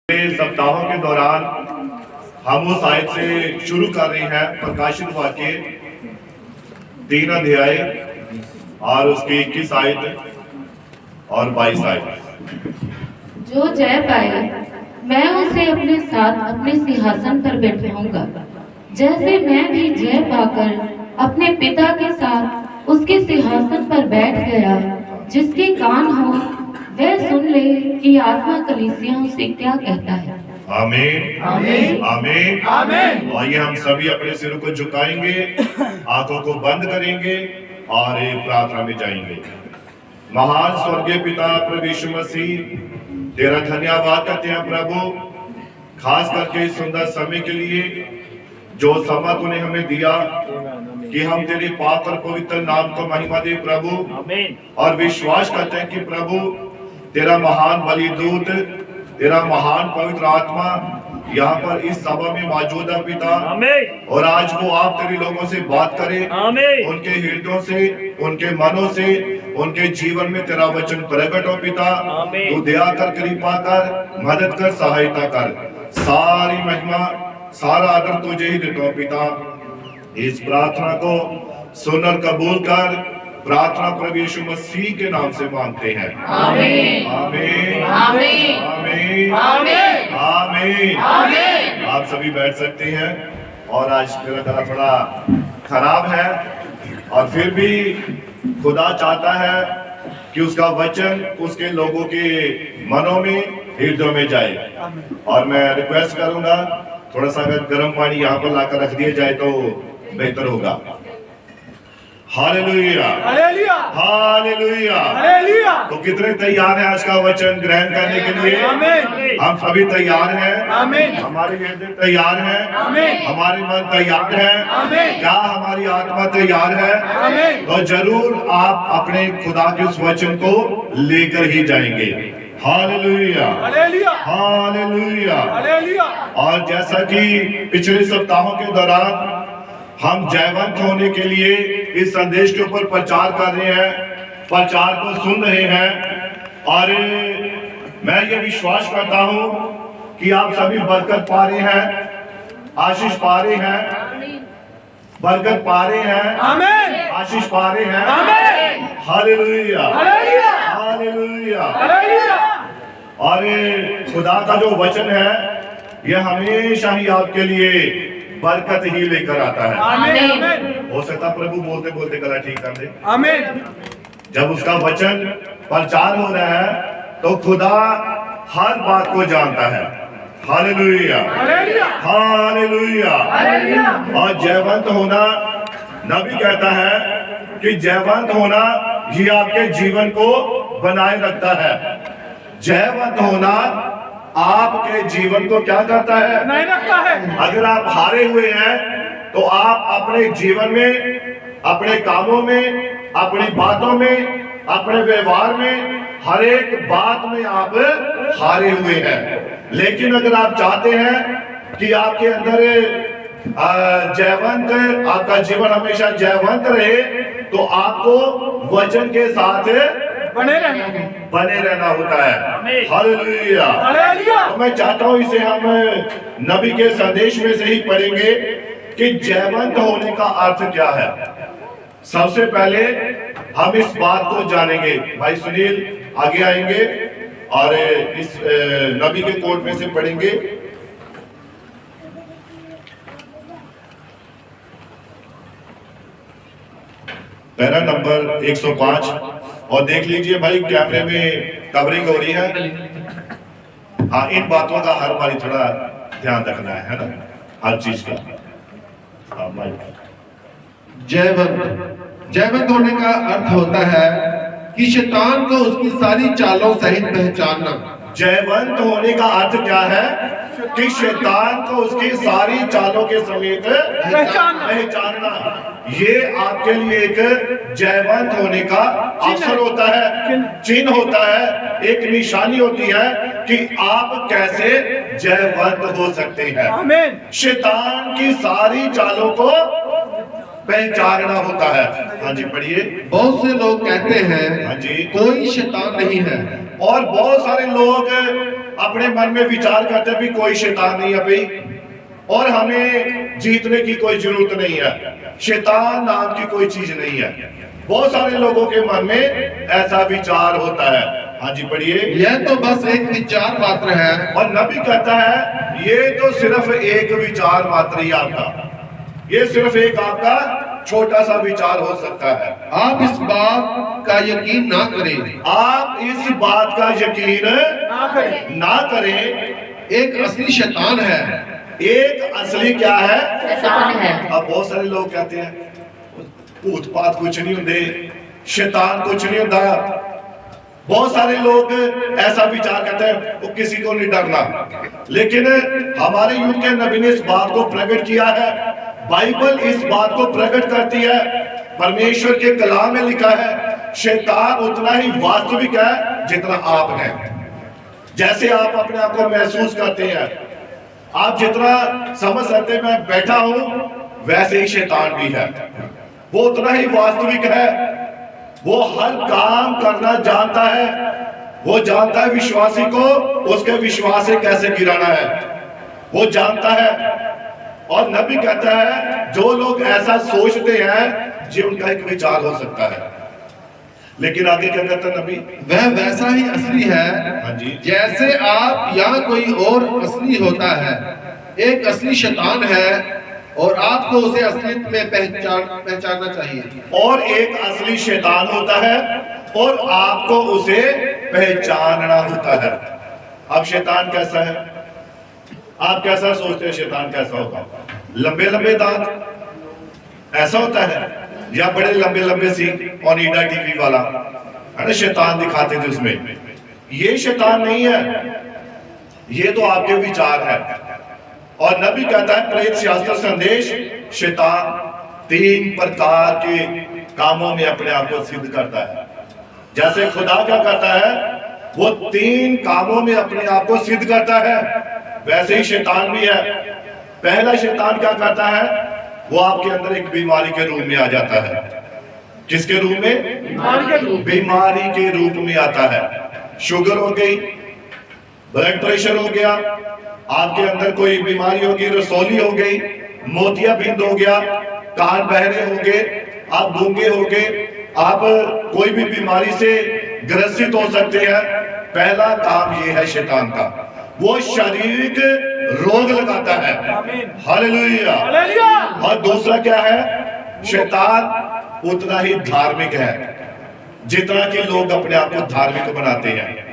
सप्ताहों के दौरान हम उस आयत से शुरू कर रहे हैं प्रकाशित वाक्य 3 अध्याय और उसकी 21 आयत और 22 आयत। जो जय पाए मैं उसे अपने साथ अपने सिंहासन पर बैठाऊंगा, जैसे मैं भी जय पाकर अपने पिता के साथ उसके सिंहासन पर बैठ गया। जिसके कान हो वह सुन ले कि आत्मा कलीसियाओं से क्या कहता है। आमीन आमीन आमीन आमीन। आइए हम सभी अपने सिरों को झुकाएंगे, आंखों को बंद करेंगे और एक प्रार्थना में जाएंगे। महान स्वर्गीय पिता प्रभु यीशु मसीह, तेरा धन्यवाद करते हैं प्रभु, खास करके इस सुंदर समय के लिए जो समय तूने हमें दिया कि हम तेरे पाक और पवित्र नाम को महिमा दे प्रभु। और विश्वास करते हैं कि प्रभु तेरा महान बलिदूत, तेरा महान पवित्र आत्मा यहाँ पर इस सभा में मौजूद है पिता। और आज वो आप तेरे लोगों से बात करे, उनके हृदयों से, उनके मनों से, उनके जीवन में तेरा वचन प्रकट हो पिता। तू दया कर, कृपा कर, मदद कर, सहायता कर। सारी महिमा सारा आदर तुझे ही देता हूं पिता। इस प्रार्थना को सुनकर कबूल कर, प्रार्थना प्रभु यीशु मसीह के नाम से मांगते हैं। आमीन आमीन आमीन आमीन आमीन आमीन। आमीन। आप सभी बैठ सकते हैं। और आज मेरा गला थोड़ा खराब है और फिर भी खुदा चाहता है कि उसका वचन उसके लोगों के मनों में, हृदयों में जाए। और मैं रिक्वेस्ट करूंगा थोड़ा सा अगर गर्म पानी यहाँ पर लाकर रख दिया जाए तो बेहतर होगा। Hallelujah hallelujah hallelujah. हालेलुया। तो कितने तैयार हैं आज का वचन ग्रहण करने के लिए? आमीन। हम सभी तैयार हैं। आमीन। हमारे हृदय तैयार हैं। आमीन। हमारे मन तैयार है। आमीन। क्या हमारी आत्मा तैयार है? आमीन। तो जरूर आप अपने खुदा के उस वचन को लेकर ही जाएंगे। Hallelujah hallelujah hallelujah. हालेलुया। और जैसा कि पिछले सप्ताहों के दौरान हम जयवंत होने के लिए इस संदेश के ऊपर प्रचार कर रहे हैं, प्रचार को सुन रहे हैं। और मैं ये विश्वास करता हूं कि आप सभी बरकत पा रहे हैं, आशीष पा रहे हैं, बरकत पा रहे हैं, आमीन। आशीष पा रहे हैं। आमीन। Hallelujah hallelujah hallelujah. हालेलुया। और खुदा का जो वचन है ये हमेशा ही आपके लिए बरकत ही लेकर आता है। आमीन आमीन। हो सकता प्रभु बोलते बोलते गला ठीक कर दे। आमीन। जब उसका वचन प्रचार हो रहा है तो खुदा हर बात को जानता है। Hallelujah hallelujah hallelujah. हालेलुया। और जयवंत होना, नबी कहता है कि जयवंत होना ये आपके जीवन को बनाए रखता है। जयवंत होना आपके जीवन को क्या करता है? नहीं रखता है। अगर आप हारे हुए हैं तो आप अपने जीवन में, अपने कामों में, अपनी बातों में, अपने व्यवहार में, हर एक बात में आप हारे हुए हैं। लेकिन अगर आप चाहते हैं कि आपके अंदर जयवंत, आपका जीवन हमेशा जयवंत रहे, तो आपको वचन के साथ बने रहना होता है। Hallelujah hallelujah. तो मैं चाहता हूं इसे हम नबी के संदेश में से ही पढ़ेंगे कि जयवंत होने का अर्थ क्या है। सबसे पहले हम इस बात को जानेंगे। भाई सुनील आगे आएंगे और इस नबी के कोट में से पढ़ेंगे। पैरा नंबर 105 और देख लीजिए भाई कैमरे में कवरिंग हो रही है। हाँ, इन बातों का हर बारी थोड़ा ध्यान रखना है ना, हर चीज का। हाँ भाई। जयवंत होने का अर्थ होता है कि शैतान को उसकी सारी चालों सहित पहचानना। जयवंत होने का अर्थ क्या है? कि शैतान को उसकी सारी चालों के समेत पहचानना। ये आपके लिए एक जयवंत होने का अवसर होता है, चिन्ह होता है, एक निशानी होती है कि आप कैसे जयवंत हो सकते हैं। आमीन। शैतान की सारी चालों को पहचानना होता है। हाँ जी पढ़िए। बहुत से लोग कहते हैं हाँ जी। कोई शैतान नहीं है। और बहुत सारे लोग अपने मन में विचार करते हैं भी कोई शैतान नहीं है भाई, और हमें जीतने की कोई जरूरत नहीं है, शैतान नाम की कोई चीज नहीं है। बहुत सारे लोगों के मन में ऐसा विचार होता है। हाँ जी पढ़िए। यह तो बस एक विचार मात्र है। और नबी कहता है ये तो सिर्फ एक विचार मात्र ही आपका, ये सिर्फ एक आपका छोटा सा विचार हो सकता है। आप इस बात का यकीन ना करें। आप इस बात का यकीन ना करें। एक असली शैतान है। एक असली क्या है? शैतान है। अब बहुत सारे लोग कहते हैं भूत पात कुछ नहीं होंगे, शैतान कुछ नहीं होता। बहुत सारे लोग ऐसा विचार करते हैं वो किसी को नहीं डरना, लेकिन हमारे युग के नबी ने इस बात को प्रकट किया है। बाइबल इस बात को प्रकट करती है, परमेश्वर के कलाम में लिखा है शैतान उतना ही वास्तविक है जितना आप हैं। जैसे आप अपने आप को महसूस करते हैं, आप जितना समझ सकते हैं मैं बैठा हूं, वैसे ही शैतान भी है। वो उतना ही वास्तविक है, वो हर काम करना जानता है, वो जानता है विश्वासी को उसके विश्वास से कैसे गिराना है, वो जानता है। और नबी कहता है जो लोग ऐसा सोचते हैं ये उनका एक विचार हो सकता है, लेकिन आगे क्या कहता है नबी? वह वैसा ही असली है हाँ जी। जैसे आप या कोई और असली होता है। एक असली शैतान है और आपको उसे असलियत में पहचानना चाहिए। और एक असली शैतान होता है और आपको उसे पहचानना होता है। अब शैतान कैसा है? आप कैसा सोचते हैं शैतान कैसा होगा? लंबे लंबे दांत ऐसा होता है, या बड़े लंबे लंबे सींग ओनिडा टीवी वाला है ना शैतान दिखाते थे उसमें? ये शैतान नहीं है, ये तो आपके विचार है। और नबी कहता है प्रेरित शास्त्र संदेश शैतान 3 प्रकार के कामों में अपने आप को सिद्ध करता है। जैसे खुदा क्या करता है, वो 3 कामों में अपने आप को सिद्ध करता है, वैसे ही शैतान भी है। पहला शैतान क्या करता है, वो आपके अंदर एक बीमारी के रूप में आ जाता है। किसके रूप में? बीमारी के रूप में आता है। शुगर हो गई, ब्लड प्रेशर हो गया, आपके अंदर कोई बीमारी होगी, रसौली हो गई, मोतियाबिंद हो गया, कान बहरे हो गए, आप गूंगे हो गए, आप कोई भी बीमारी से ग्रसित हो सकते हैं। पहला काम ये है शैतान का, वो शारीरिक रोग लगाता है। हालेलुया। और दूसरा क्या है? शैतान उतना ही धार्मिक है जितना कि लोग अपने आप को धार्मिक बनाते हैं।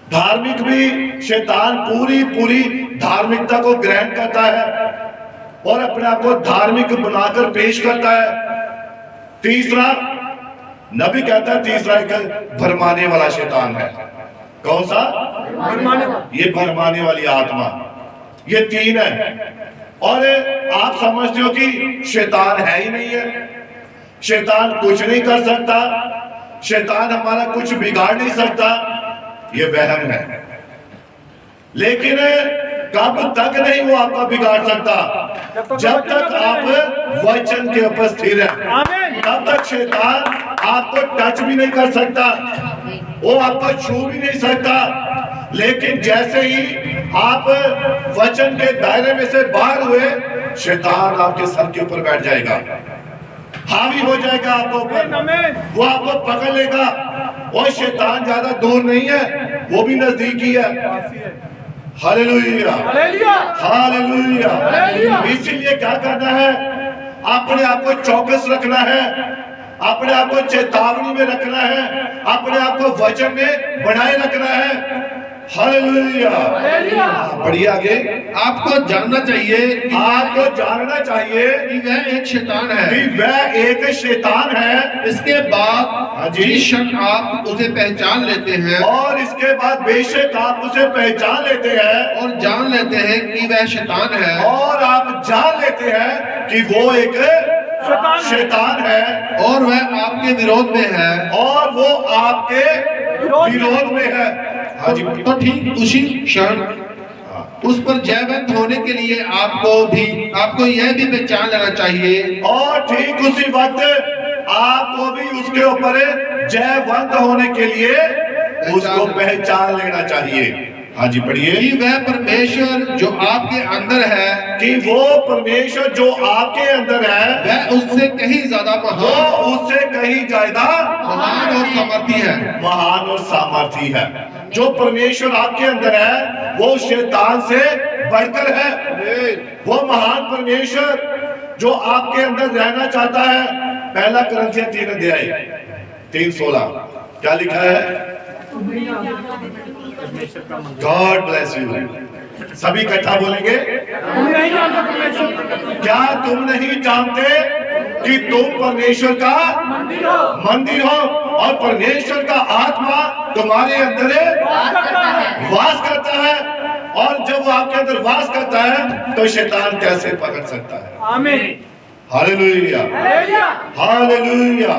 धार्मिक भी शैतान पूरी धार्मिकता को ग्रहण करता है और अपने आप को धार्मिक बनाकर पेश करता है। तीसरा नबी कहता है, तीसरा एक भरमाने वाला शैतान है। कौन सा? ये भरमाने वाली आत्मा। ये 3 है। और आप समझते हो कि शैतान है ही नहीं है, शैतान कुछ नहीं कर सकता, शैतान हमारा कुछ बिगाड़ नहीं सकता, ये वहम है। लेकिन कब तक नहीं वो आपका बिगाड़ सकता? जब तक आप वचन के ऊपर स्थिर हैं, तब तक शैतान आपको टच भी नहीं कर सकता, वो आपको छू भी नहीं सकता। लेकिन जैसे ही आप वचन के दायरे में से बाहर हुए, शैतान आपके सर के ऊपर बैठ जाएगा, हावी हो जाएगा आपको ऊपर, वो आपको पकड़ लेगा। और शैतान ज्यादा दूर नहीं है, वो भी नजदीकी है। Hallelujah, hallelujah. इसीलिए क्या करना है? अपने आप को चौकस रखना है, अपने आप को चेतावनी में रखना है, अपने आप को वचन में बनाए रखना है। हालेलुया। बढ़िए आगे। आपको जानना चाहिए कि आपको जानना चाहिए कि वह एक शैतान है। कि वह एक शैतान है। इसके बाद जिस क्षण आप उसे पहचान लेते हैं और इसके बाद बेशक आप उसे पहचान लेते हैं और जान लेते हैं कि वह शैतान है, और आप जान लेते हैं कि वो एक शैतान है और वह आपके विरोध में है, और वो आपके विरोध में है। हाँ जी। तो ठीक उसी क्षण उस पर जयवंत होने के लिए आपको यह भी पहचान लेना चाहिए, और ठीक उसी वक्त आपको भी उसके ऊपर जयवंत होने के लिए उसको पहचान लेना चाहिए। हाँ जी पढ़िए। कि वह परमेश्वर जो आपके अंदर है, कि वो परमेश्वर जो आपके अंदर है वह उससे कहीं ज्यादा वो उससे कहीं ज्यादा महान और सामर्थी है। महान और सामर्थी है। जो परमेश्वर आपके अंदर है वो शैतान से बढ़कर है। वो महान परमेश्वर जो आपके अंदर रहना चाहता है। पहला कुरिन्थियों 3 अध्याय 3:16 क्या लिखा है? God bless you. सभी इकट्ठा बोलेंगे, क्या तुम नहीं जानते कि तुम परमेश्वर का मंदिर हो और परमेश्वर का आत्मा तुम्हारे अंदर वास करता है। और जब वो आपके अंदर वास करता है तो शैतान कैसे पकड़ सकता है? आमीन। Hallelujah, hallelujah.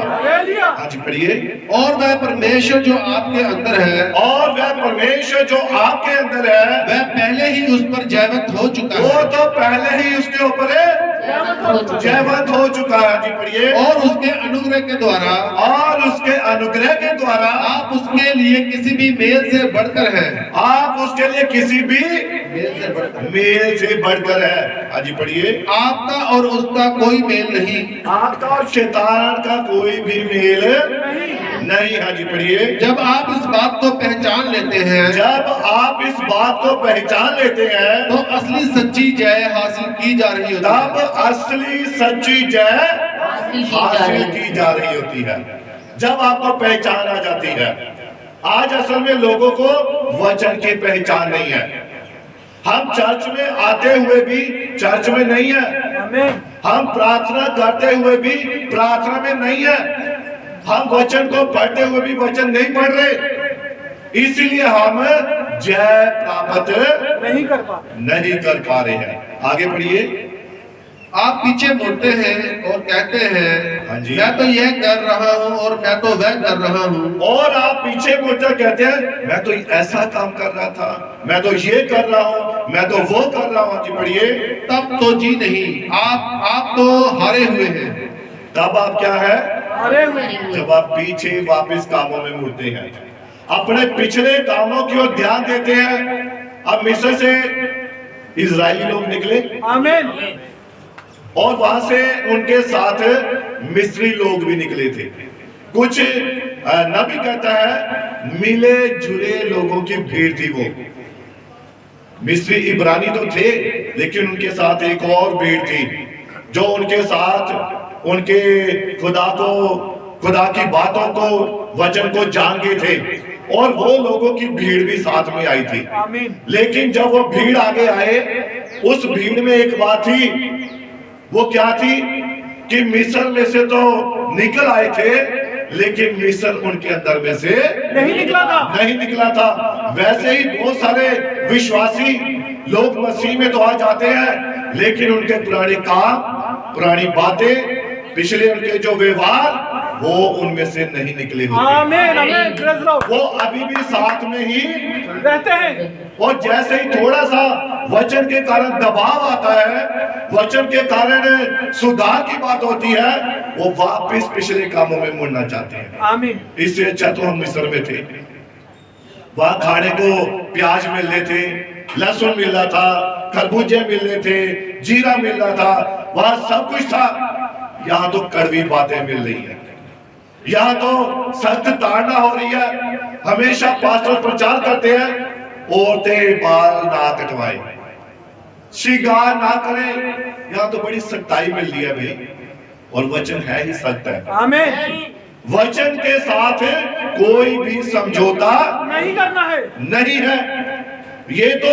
हाँ जी पढ़िए। और वह परमेश्वर जो आपके अंदर है, और वह परमेश्वर जो आपके अंदर है वह पहले ही उस पर जयवंत हो चुका वो है। तो पहले ही उसके ऊपर जयवंत हो चुका है। जी पढ़िए। और उसके अनुग्रह के द्वारा, और उसके अनुग्रह के द्वारा आप उसके लिए किसी भी मेल से बढ़कर हैं। आप उसके लिए किसी भी मेल से बढ़कर, मेल से बढ़कर है। हाँ जी पढ़िए। आपका और उसका कोई मेल नहीं। आपका और शैतान का कोई भी मेल नहीं। हाँ जी पढ़िए। जब आप इस बात को पहचान लेते हैं, जब आप इस बात को पहचान लेते हैं तो असली सच्ची जय हासिल की जा रही होती तब है। असली सच्ची जय हासिल की जा रही होती है। जब आपको पहचान आ जाती है। आज असल में लोगों को वचन की पहचान नहीं है। हम चर्च में आते हुए भी चर्च में नहीं है। हम प्रार्थना करते हुए भी प्रार्थना में नहीं है। हम वचन को पढ़ते हुए भी वचन नहीं पढ़ रहे। इसलिए हम जय प्राप्त नहीं कर पा रहे हैं। आगे पढ़िए। आप पीछे मुड़ते हैं और कहते हैं, हाँ जी। मैं तो यह कर रहा हूँ और मैं तो वह कर रहा हूँ। और आप पीछे मुड़कर कहते हैं मैं तो ऐसा काम कर रहा था, मैं तो ये कर रहा हूँ, मैं तो वो कर रहा हूँ। जी पढ़िए। तब तो जी नहीं, आप तो हारे हुए हैं। तब आप क्या है? जब आप पीछे वापस कामों में मुड़ते हैं, अपने पिछले कामों की ओर ध्यान देते हैं। अब मिस्र से इजरायली लोग निकले आमीन। और वहां से उनके साथ मिस्री लोग भी निकले थे। कुछ नबी कहता है मिले जुले लोगों की भीड़ थी। वो मिस्री इब्रानी तो थे लेकिन उनके साथ एक और भीड़ थी जो उनके साथ उनके खुदा की बातों को वचन को जान गए थे। और वो लोगों की भीड़ भी साथ में आई थी। लेकिन जब वो भीड़ आगे आए, उस भीड़ में एक बात थी। वो क्या थी कि मिस्र में से तो निकल आए थे लेकिन मिस्र उनके अंदर में से नहीं निकला था। वैसे ही बहुत सारे विश्वासी लोग मसीह में तो आ जाते हैं लेकिन उनके पुराने काम, पुरानी बातें, पिछले उनके जो व्यवहार वो उनमें से नहीं निकले होते। वो अभी भी साथ में ही रहते हैं। और जैसे ही थोड़ा सा वचन के कारण दबाव आता है, वचन के कारण सुधार की बात होती है, वो वापस पिछले कामों में मुड़ना चाहते हैं। आमीन। इससे अच्छा तो हम मिस्र में थे। वहां खाने को प्याज मिल रहे थे, लहसुन मिल रहा था, खरबूजे मिल रहे थे, जीरा मिल रहा था, वहां सब कुछ था। यहाँ तो कड़वी बातें मिल रही है। यहाँ तो सख्त ताड़ना हो रही है। हमेशा पास्टर प्रचार करते हैं औरतें बाल ना कटवाएं, श्रृंगार ना करें। यहाँ तो बड़ी सख्ताई मिल रही है भाई। और वचन है ही सख्त है। आमीन। वचन के साथ कोई भी समझौता नहीं करना है। नहीं है। ये तो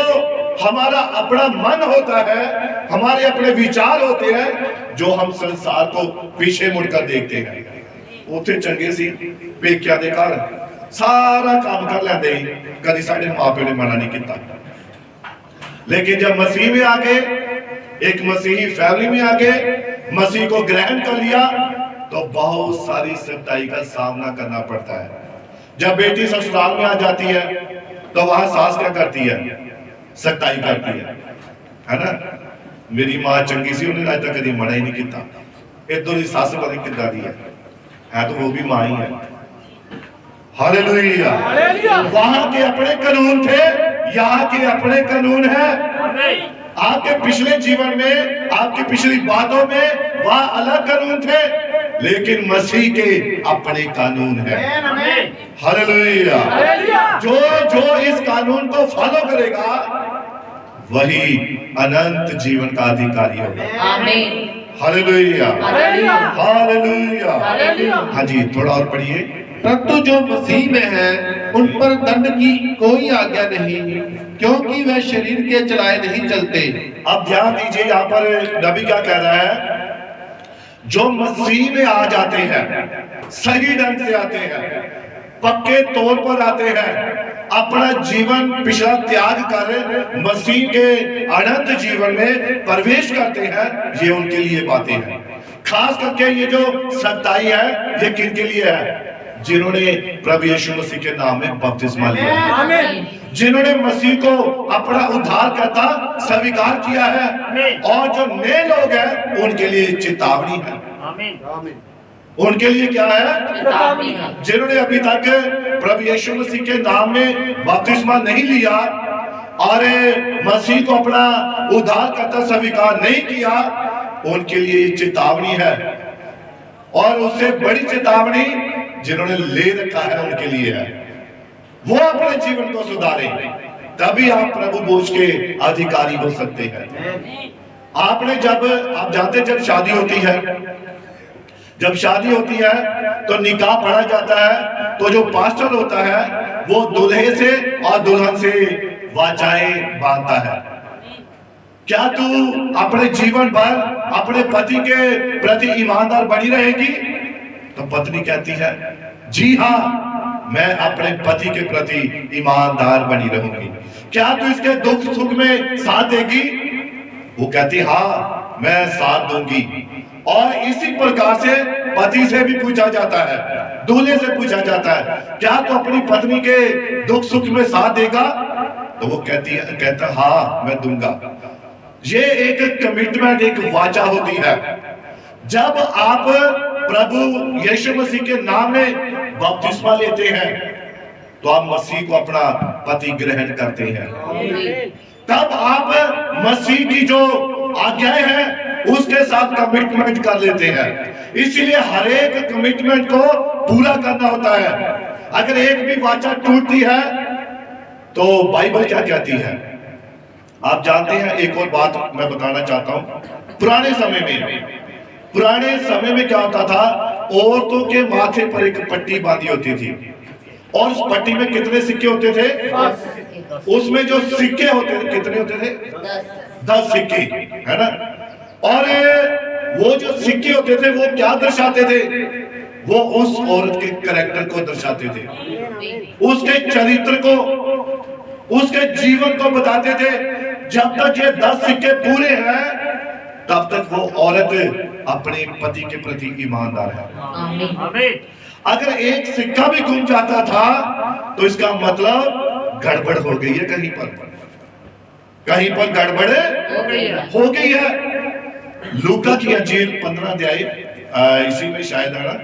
हमारा अपना मन होता है, हमारे अपने विचार होते हैं जो हम संसार को पीछे मुड़कर देखते हैं। उथे चंगे सी पेकिया दे घर सारा काम कर लेंदे, कभी साडे मां प्यो ने मना नहीं किया। लेकिन जब मसीह में आ गए, एक मसीही फैमिली में आ गए, मसीह को ग्रहण कर लिया, तो बहुत सारी सख्ताई का सामना करना पड़ता है। जब बेटी ससुराल में आ जाती है तो वहां सास क्या करती है? सख्ताई करती है ना। मेरी मां चंगी सी, उन्हें आज तक कभी मना ही नहीं किया। इधर ही सस पता किदा दी है तो वो भी मां ही है। हालेलुया। हालेलुया। वहां के अपने कानून थे, यहाँ के अपने कानून है। आपके पिछले जीवन में, आपकी पिछली बातों में वहां अलग कानून थे, लेकिन मसीह के अपने कानून है। हालेलुया। जो जो इस कानून को फॉलो करेगा वही अनंत जीवन का अधिकारी होगा। आमीन। Hallelujah, hallelujah. हालेलुया। हालेलुया। हाँ जी, थोड़ा और पढ़िए। परंतु जो मसीह में है उन पर दंड की कोई आज्ञा नहीं, क्योंकि वह शरीर के चलाए नहीं चलते। अब ध्यान दीजिए, यहाँ पर नबी क्या कह रहा है? जो मसीह में आ जाते हैं, सही ढंग से आते हैं, पक्के तौर पर आते हैं, अपना जीवन पिछला त्याग कर मसीह के अनंत जीवन में प्रवेश करते हैं, ये उनके लिए बातें हैं। खास करके ये जो सच्चाई है, ये किन के लिए है? जिन्होंने प्रभु यीशु मसीह के नाम में बपतिस्मा लिया, आमीन। जिन्होंने मसीह को अपना उद्धारकर्ता स्वीकार किया है, और जो नए लोग हैं उनके लिए चेतावनी है। उनके लिए क्या है? चेतावनी है। जिन्होंने अभी तक प्रभु यीशु मसीह के नाम में बपतिस्मा नहीं लिया और मसीह को अपना उद्धारकर्ता स्वीकार नहीं किया, उनके लिए चेतावनी है। और उससे बड़ी चेतावनी जिन्होंने ले रखा है उनके लिए है। वो अपने जीवन को सुधारें, तभी आप प्रभु बोझ के अधिकारी हो सकते हैं। आपने जब आप जानते, जब शादी होती है, जब शादी होती है तो निकाह पढ़ा जाता है, तो जो पास्टर होता है वो दूल्हे से और दुल्हन से वाचाएं बांधता है। क्या तू अपने जीवन भर अपने पति के प्रति ईमानदार बनी रहेगी? तो पत्नी कहती है, जी हाँ, मैं अपने पति के प्रति ईमानदार बनी रहूंगी। क्या तू इसके दुख सुख में साथ देगी? वो कहती, हाँ, मैं साथ दूंगी। और इसी प्रकार से पति से भी पूछा जाता है, दूल्हे से पूछा जाता है, क्या तू अपनी पत्नी के दुख सुख में साथ देगा? तो वो कहता हाँ, मैं दूंगा। ये एक कमिटमेंट, एक वाचा होती है। जब आप प्रभु यीशु मसीह के नाम में बपतिस्मा लेते हैं तो आप मसीह को अपना पति ग्रहण करते हैं। तब आप मसीह की जो आज्ञाएं हैं उसके साथ कमिटमेंट कर लेते हैं। इसीलिए हर एक कमिटमेंट को पूरा करना होता है। अगर एक भी वाचा टूटती है तो बाइबल क्या कहती है? आप जानते हैं, एक और बात मैं बताना चाहता हूं। पुराने समय में क्या होता था? औरतों के माथे पर एक पट्टी बांधी होती थी, और उस पट्टी में कितने सिक्के होते थे? उसमें जो सिक्के होते थे, कितने होते थे? 10 सिक्के, है ना? और वो जो सिक्के होते थे वो क्या दर्शाते थे? वो उस औरत के कैरेक्टर को दर्शाते थे, उसके चरित्र को, उसके जीवन को बताते थे। जब तक ये 10 सिक्के पूरे हैं तब तक वो औरत अपने पति के प्रति ईमानदार है। अगर एक सिक्का भी गुम जाता था तो इसका मतलब गड़बड़ हो गई है, कहीं पर गड़बड़ हो गई है। लूका की अंजील 15 अध्याय, इसी में शायद है ना,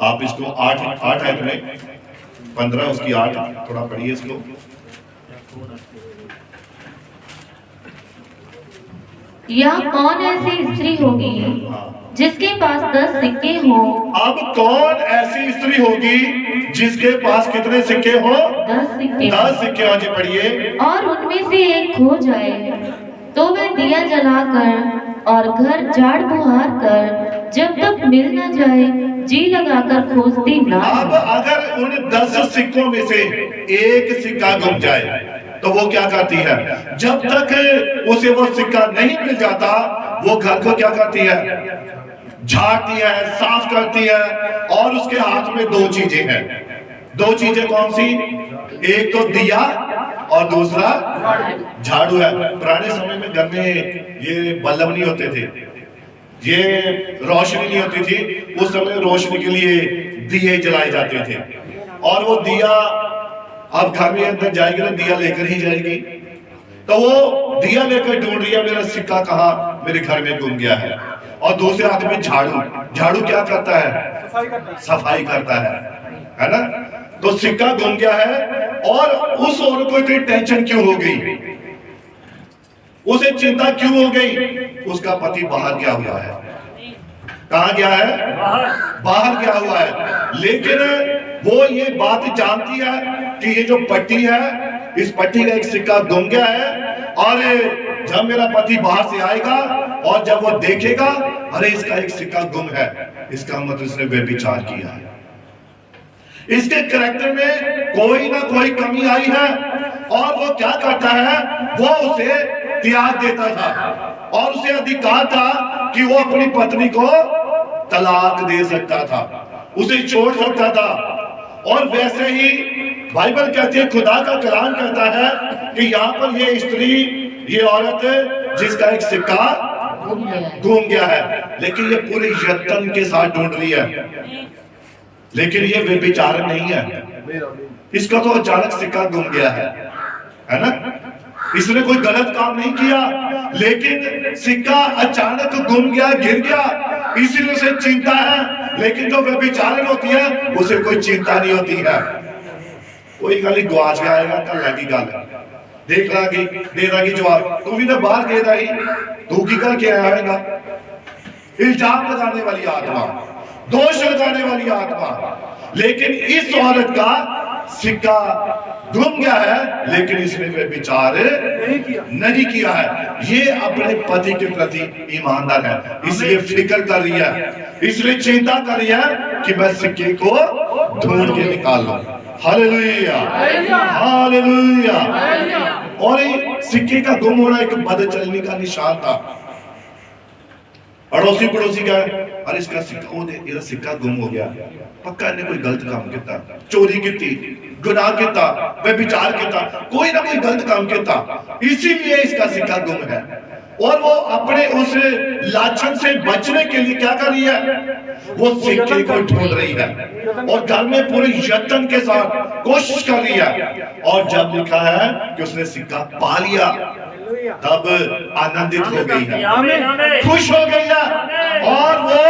आप इसको 8 आयत में 15 उसकी 8 थोड़ा पढ़िए इसको। या कौन ऐसी स्त्री होगी जिसके पास 10 सिक्के हो? अब कौन ऐसी स्त्री होगी जिसके पास कितने सिक्के हो? 10 सिक्के। 10 सिक्के। हाँ जी, पढ़िए। और उनमें से एक खो जाए तो वह दिया जलाकर और घर झाड़ बुहार कर जब तक मिल न जाए जी लगाकर खोजती ना। अब अगर उन 10 सिक्कों में से एक सिक्का गुम जाए तो वो क्या करती है? जब तक उसे वो सिक्का नहीं मिल जाता वो घर को क्या करती है? झाड़ती है, साफ करती है। और उसके हाथ में 2 चीजें हैं। 2 चीजें कौन सी? एक तो दिया और दूसरा झाड़ू है। पुराने समय में घर में ये बल्ब नहीं होते थे, ये रोशनी नहीं होती थी। उस समय रोशनी के लिए दिए जलाए जाते थे, और वो दिया अब घर में अंदर जाएगी ना, दिया लेकर ही जाएगी। तो वो दिया लेकर ढूंढ रही है, मेरा सिक्का कहाँ? मेरे घर में गुम गया है। और दूसरे हाथ में झाड़ू। झाड़ू क्या करता है? सफाई करता है। सफाई करता है ना? तो सिक्का गुम गया है और उस औरत को इतनी टेंशन क्यों हो गई, उसे चिंता क्यों हो गई? उसका पति बाहर गया हुआ है। कहां गया है? बाहर गया हुआ है। लेकिन वो ये बात जानती है कि ये जो पट्टी है, इस पट्टी का एक सिक्का गुम गया है, और जब मेरा पति बाहर से आएगा और जब वो देखेगा अरे इसका एक सिक्का गुम है, इसका मतलब इसने व्यभिचार किया है, इसके कैरेक्टर में कोई ना कोई कमी आई है। और वो क्या करता है? वो उसे त्याग देता था और उसे अधिकार था कि वो अपनी पत्नी को तलाक दे सकता था, उसे छोड़ सकता था। और वैसे ही बाइबल कहती है, खुदा का कलाम कहता है कि यहाँ पर ये स्त्री, ये औरत जिसका एक सिक्का गुम गया है, लेकिन ये पूरे यत्न के साथ ढूंढ रही है, लेकिन ये व्यभिचार नहीं है। इसका तो अचानक सिक्का गुम गया है ना? इसने कोई गलत काम नहीं किया, लेकिन सिक्का अचानक गुम गया, गिर गया, इसीलिए उसे चिंता है। लेकिन जो व्यभिचारण होती है उसे कोई चिंता नहीं होती है। कोई गल गुआच गया, कल लगी गल देख लागी, दे दागी जवाब, तू भी तो बाहर गए ही, तू की करके आएगा? इल्जाम लगाने वाली आत्मा, दोष लगाने वाली आत्मा। लेकिन इस औरत का सिक्का गुम गया है, लेकिन इसने व्यभिचार नहीं किया है। ये अपने पति के प्रति ईमानदार है, इसलिए फिक्र कर रही है, इसलिए चिंता कर रही है कि मैं सिक्के को ढूंढ के निकाल लूं। Hallelujah, hallelujah. और सिक्के का गुम होना एक बदचलनी का निशान था। अड़ोसी पड़ोसी का, अरे इसका सिक्का, सिक्का गुम हो गया, पक्का इन्हें कोई गलत काम किया, चोरी की, गुनाह किया, व्यभिचार किया, कोई ना कोई गलत काम किया, इसीलिए इसका सिक्का गुम है। और वो अपने उस लाछन से बचने के लिए क्या कर रही है? वो सिक्के को ढूंढ रही है और घर में पूरे यत्न के साथ कोशिश कर रही है। और जब लिखा है कि उसने सिक्का पा लिया, तब आनंदित हो गई है, खुश हो गई है, और वो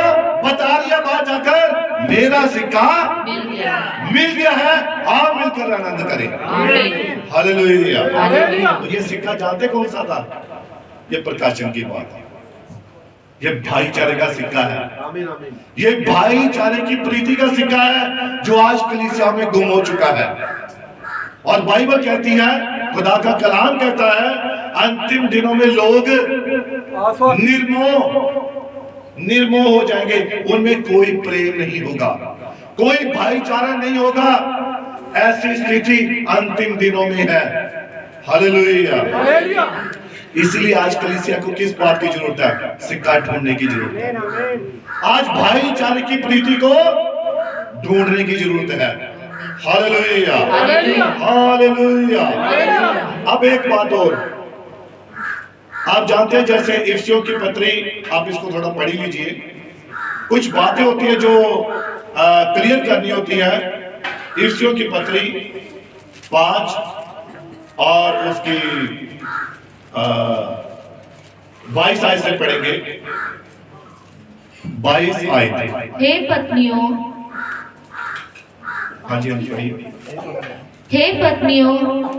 बता रही है बाहर जाकर, मेरा सिक्का मिल गया है, आप मिलकर आनंद करें। हालेलुया। तो ये सिक्का जानते कौन सा था? ये प्रकाशन की बात है, ये भाईचारे का सिक्का है, ये भाईचारे की प्रीति का सिक्का है, जो आज कलीसिया में गुम हो चुका है। और बाइबल कहती है, खुदा का कलाम कहता है, अंतिम दिनों में लोग निर्मोह हो जाएंगे, उनमें कोई प्रेम नहीं होगा, कोई भाईचारा नहीं होगा। ऐसी स्थिति अंतिम दिनों में है। हालेलुया। इसलिए आज कलीसिया को किस बात की जरूरत है? सिक्का ढूंढने की जरूरत है। आज भाईचारे की प्रीति को ढूंढने की जरूरत है। Hallelujah, hallelujah. अब एक बात और, आप जानते हैं जैसे इफिसियों की पत्री, आप इसको थोड़ा पढ़ लीजिए, कुछ बातें होती है जो क्लियर करनी होती है। इफिसियों की पत्री 5 और उसकी 22 आयत से पढ़ेंगे। 22 आयत। हे पत्नियों, हाँ जी, पढ़िए। हे पत्नियों,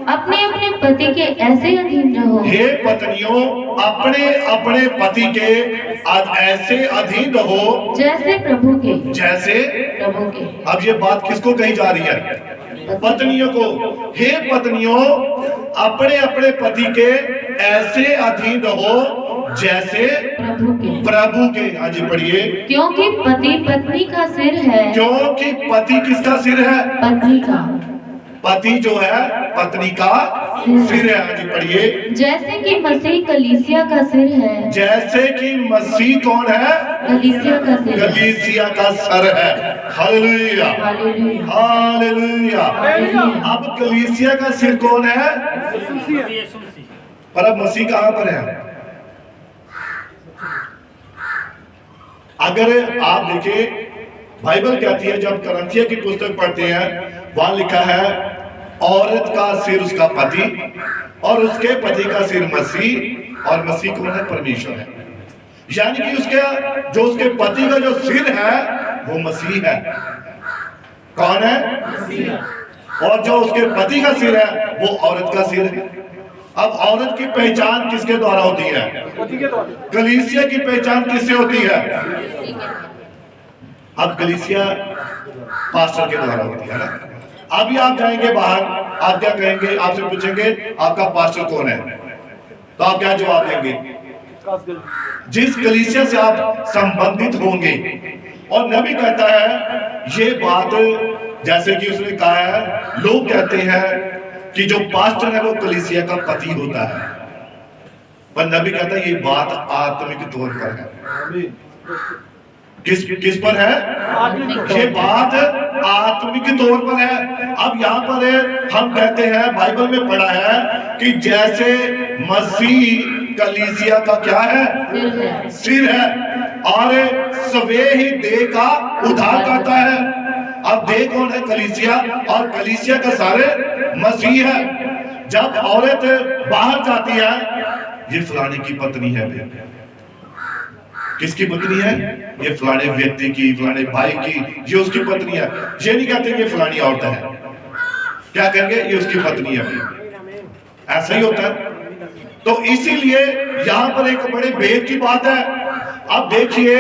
अपने अपने पति के ऐसे अधीन रहो। हे पत्नियों, अपने अपने पति के ऐसे अधीन रहो जैसे प्रभु के। जैसे प्रभु के। अब ये बात किसको कही जा रही है? पत्नियों को। हे पत्नियों, अपने अपने पति के ऐसे अधीन रहो जैसे प्रभु के। हाँ जी, पढ़िए। क्योंकि पति पत्नी का सिर है। क्योंकि पति किसका सिर है? पत्नी का। पति जो है पत्नी का सिर है। हाँ जी, पढ़िए। जैसे कि मसीह कलीसिया का सिर है। जैसे कि मसीह कौन है? कलीसिया का सिर। कलीसिया का सर है। Hallelujah, hallelujah. अब कलीसिया का सिर कौन है? पर अब मसीह कहां पर है? अगर आप देखें, बाइबल कहती है, जब करंथिया की पुस्तक पढ़ते हैं, वहां लिखा है औरत का सिर उसका पति और उसके पति का सिर मसीह, और मसीह कौन है? परमेश्वर है। यानी कि उसके पति का जो सिर है वो मसीह है। कौन है? और जो उसके पति का सिर है वो औरत का सिर है। अब औरत की पहचान किसके द्वारा होती है? कलीसिया की पहचान किससे होती है? अब कलीसिया पास्टर के द्वारा होती है ना। अभी आप जाएंगे बाहर, आप क्या कहेंगे? आपसे पूछेंगे आपका पास्टर कौन है, तो आप क्या जवाब देंगे? जिस कलीसिया से आप संबंधित होंगे। और नबी कहता है ये बात, जैसे कि उसने कहा है, लोग कहते हैं कि जो पास्टर है वो कलीसिया का पति होता है, पर नबी कहता है ये बात आत्मिक तौर पर है। किस पर है? ये बात आत्मिक तौर पर है। अब यहाँ पर हम कहते हैं, बाइबल में पढ़ा है कि जैसे मसीह कलीसिया का क्या है? सिर है, और सवे ही देह का उद्धार करता है। अब देह कौन है? कलीसिया, और कलीसिया का सारे मसीह है। जब औरत बाहर जाती है, ये फलाने की पत्नी है। किसकी पत्नी है? ये फलाने व्यक्ति की, फलाने भाई की, ये उसकी पत्नी है। ये नहीं कहते ये फलानी औरत है, क्या कहेंगे? ये उसकी पत्नी है। ऐसा ही होता है। तो इसीलिए यहां पर एक बड़े भेद की बात है। अब देखिए,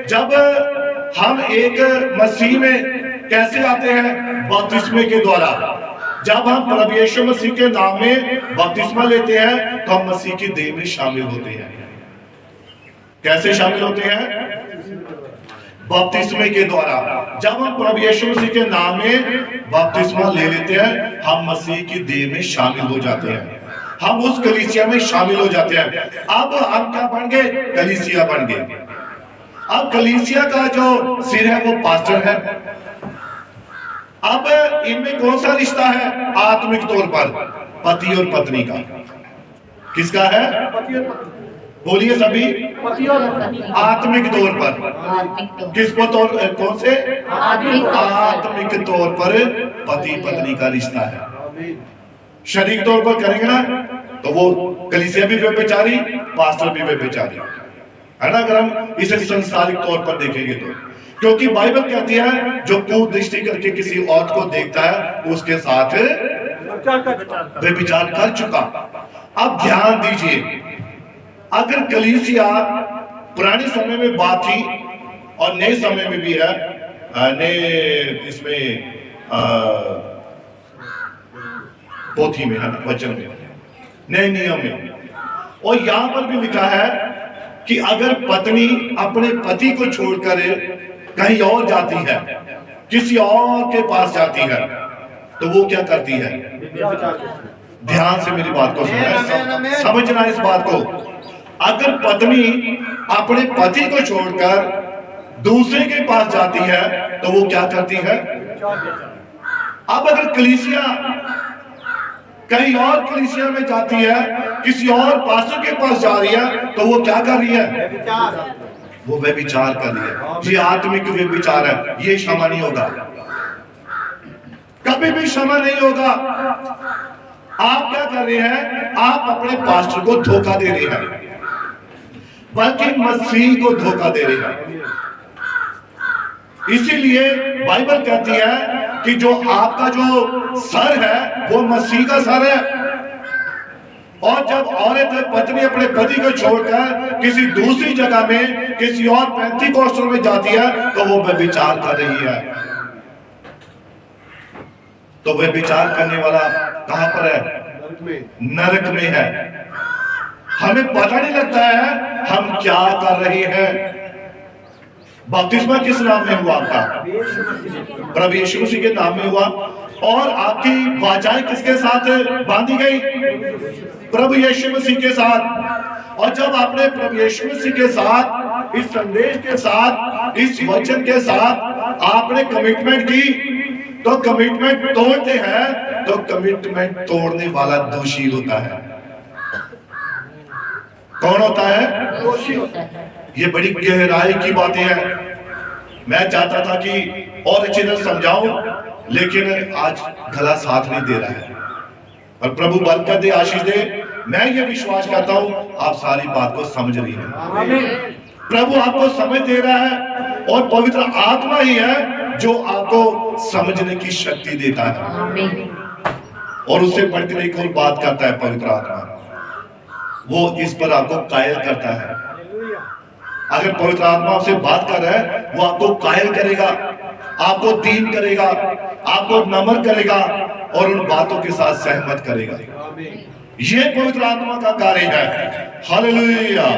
जब हम एक मसीह में कैसे आते हैं? बपतिस्मे के द्वारा। जब हम प्रभु यीशु मसीह के नाम में बपतिस्मा लेते हैं तो हम मसीह की देह में शामिल होते हैं। कैसे शामिल होते हैं? बपतिस्मे के द्वारा। जब हम प्रभु यीशु मसीह के नाम में बपतिस्मा ले लेते हैं, हम मसीह की देह में शामिल हो जाते हैं, हम उस कलीसिया में शामिल हो जाते हैं। अब हम क्या बन गए? कलीसिया बन गए। अब कलीसिया का जो सिर है वो पास्टर है। अब इनमें कौन सा रिश्ता है? आत्मिक तौर पर पति और पत्नी का। किसका है? बोलिए सभी। आत्मिक तौर पर। किस को तौर? कौन से? आत्मिक तौर पर पति पत्नी का रिश्ता है। शारीरिक तौर पर करेंगे ना तो वो कलीसिया भी व्यभिचारी, पास्टर भी व्यभिचारी है ना, अगर हम इसे संसारिक तौर पर देखेंगे तो। क्योंकि बाइबल कहती है जो कूट दृष्टि करके किसी औरत को देखता है उसके साथ व्यभिचार कर चुका। अब ध्यान दीजिए, अगर कलीसिया पुराने समय में बात थी और नए समय में भी है, नए इसमें पोथी में, वचन में, नए नियम में, और यहां पर भी लिखा है कि अगर पत्नी अपने पति को छोड़कर कहीं और जाती है, किसी और के पास जाती है, तो वो क्या करती है? ध्यान से मेरी बात को सुनना, समझना इस बात को। अगर पत्नी अपने पति को छोड़कर दूसरे के पास जाती है तो वो क्या करती है? अब अगर कलीसिया कहीं और कलीसिया में जाती है, किसी और पास्टर के पास जा रही है, तो वो क्या कर रही है? वो व्यभिचार कर रही है। ये आत्मिक व्यभिचार है, ये क्षमा नहीं होगा, कभी भी क्षमा नहीं होगा। आप क्या कर रहे हैं? आप अपने पास्टर को धोखा दे रहे हैं, बल्कि मसीह को धोखा दे रहे हैं। इसीलिए बाइबल कहती है कि जो आपका जो सर है वो मसीह का सर है, और जब औरत पत्नी अपने पति को छोड़कर किसी दूसरी जगह में, किसी और पेंटिकोस्टल में जाती है, तो वो व्यभिचार कर रही है। तो व्यभिचार करने वाला कहां पर है? नरक में है। हमें पता नहीं लगता है हम क्या कर रहे हैं। बपतिस्मा किस नाम में हुआ आपका? प्रभु यीशु मसीह के नाम में हुआ। और आपकी वाचाएं किसके साथ बांधी गई? प्रभु यीशु मसीह के साथ। और जब आपने प्रभु यीशु मसीह के साथ, इस संदेश के साथ, इस वचन के साथ आपने कमिटमेंट की, तो कमिटमेंट तोड़ते हैं तो कमिटमेंट तोड़ने वाला दोषी होता है। कौन होता है? दोषी होता है। ये बड़ी गहराई की बातें हैं। मैं चाहता था कि और अच्छी तरह समझाऊं, लेकिन आज गला साथ नहीं दे रहा है। और प्रभु बरकत दे, आशीष दे। मैं ये विश्वास करता हूं आप सारी बात को समझ रही हैं। प्रभु आपको समझ दे रहा है और पवित्र आत्मा ही है जो आपको समझने की शक्ति देता है। आमीन। और उससे बढ़कर एक और बात करता है पवित्र आत्मा, वो इस पर आपको कायल करता है। अगर पवित्र आत्मा आपसे बात कर रहा है, वो आपको कायल करेगा, आपको दीन करेगा, आपको नम्र करेगा और उन बातों के साथ सहमत करेगा। ये पवित्र आत्मा का कार्य है। Hallelujah,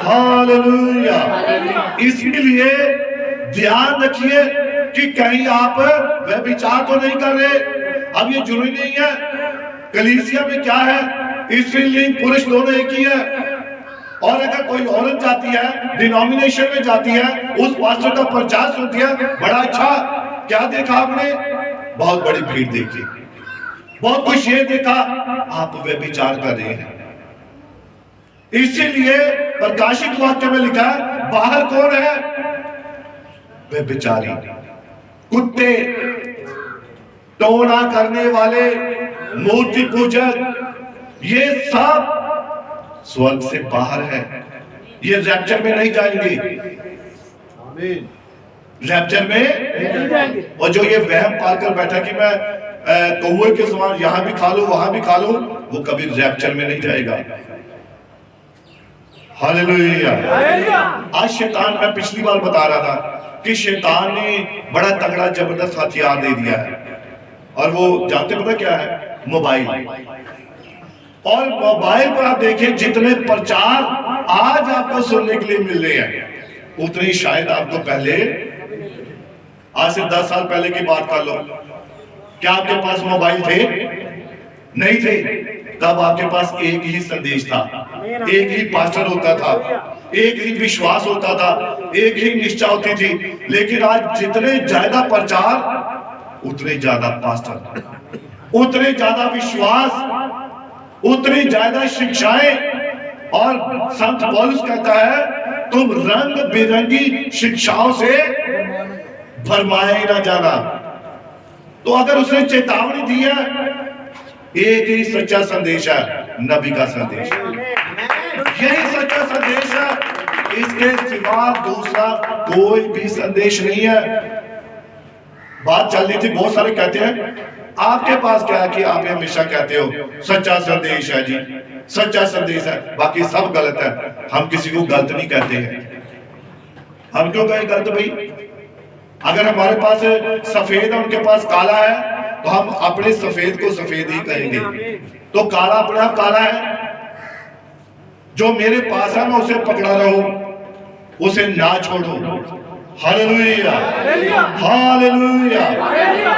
hallelujah. इसलिए ध्यान रखिए कि कहीं आप व्यभिचार तो नहीं कर रहे। अब ये जरूरी नहीं है। कलीसिया में क्या है, स्त्रीलिंग पुरुष दोनों एक ही है। और अगर कोई औरत जाती है, डिनोमिनेशन में जाती है, उस पास्टर का प्रचार सुनती है, बड़ा अच्छा, क्या देखा आपने? बहुत बड़ी भीड़ देखी, बहुत कुछ ये देखा, आप व्यभिचार कर रहे हैं। इसीलिए प्रकाशित वाक्य में लिखा है, बाहर कौन है? व्यभिचारी, कुत्ते, टोना करने वाले, मूर्ति पूजक, ये सब स्वर्ग से बाहर है। ये रैप्चर में नहीं जाएंगे। रैप्चर में, और जो ये वहम पालकर बैठा कि मैं कौवे के समान यहां भी खा लूं वहां भी खा लूं, वो कभी रैप्चर में नहीं जाएगा। हालेलुया। आज शैतान, मैं पिछली बार बता रहा था कि शैतान ने बड़ा तगड़ा जबरदस्त हथियार दे दिया है, और वो जानते पता क्या है? मोबाइल। और मोबाइल पर आप देखिए, जितने प्रचार आज आपको सुनने के लिए मिल रहे हैं, उतने ही शायद आपको पहले, आज से 10 साल पहले की बात कर लो, क्या आपके पास मोबाइल थे? नहीं थे। तब आपके पास एक ही संदेश था, एक ही पास्टर होता था, एक ही विश्वास होता था, एक ही निष्ठा होती थी। लेकिन आज जितने ज्यादा प्रचार, उतने ज्यादा पास्टर, उतने ज्यादा विश्वास, उतनी ज्यादा शिक्षाएं। और संत पौलुस कहता है, तुम रंग बिरंगी शिक्षाओं से भरमाए ना जाना। तो अगर उसने चेतावनी दी है, एक ही सच्चा संदेश है, नबी का संदेश। यही सच्चा संदेश है, इसके सिवा दूसरा कोई भी संदेश नहीं है। बात चल रही थी, बहुत सारे कहते हैं आपके पास क्या है कि आप हमेशा कहते हो सच्चा संदेश है जी, सच्चा संदेश है, बाकी सब गलत है। हम किसी को गलत नहीं कहते हैं। हम क्यों कहें गलत भाई? अगर हमारे पास सफेद है, उनके पास काला है, तो हम अपने सफेद को सफेद ही कहेंगे। तो काला अपने आप काला है। जो मेरे पास है मैं उसे पकड़ा रहूं, उसे ना छोड़ूं। Hallelujah, hallelujah.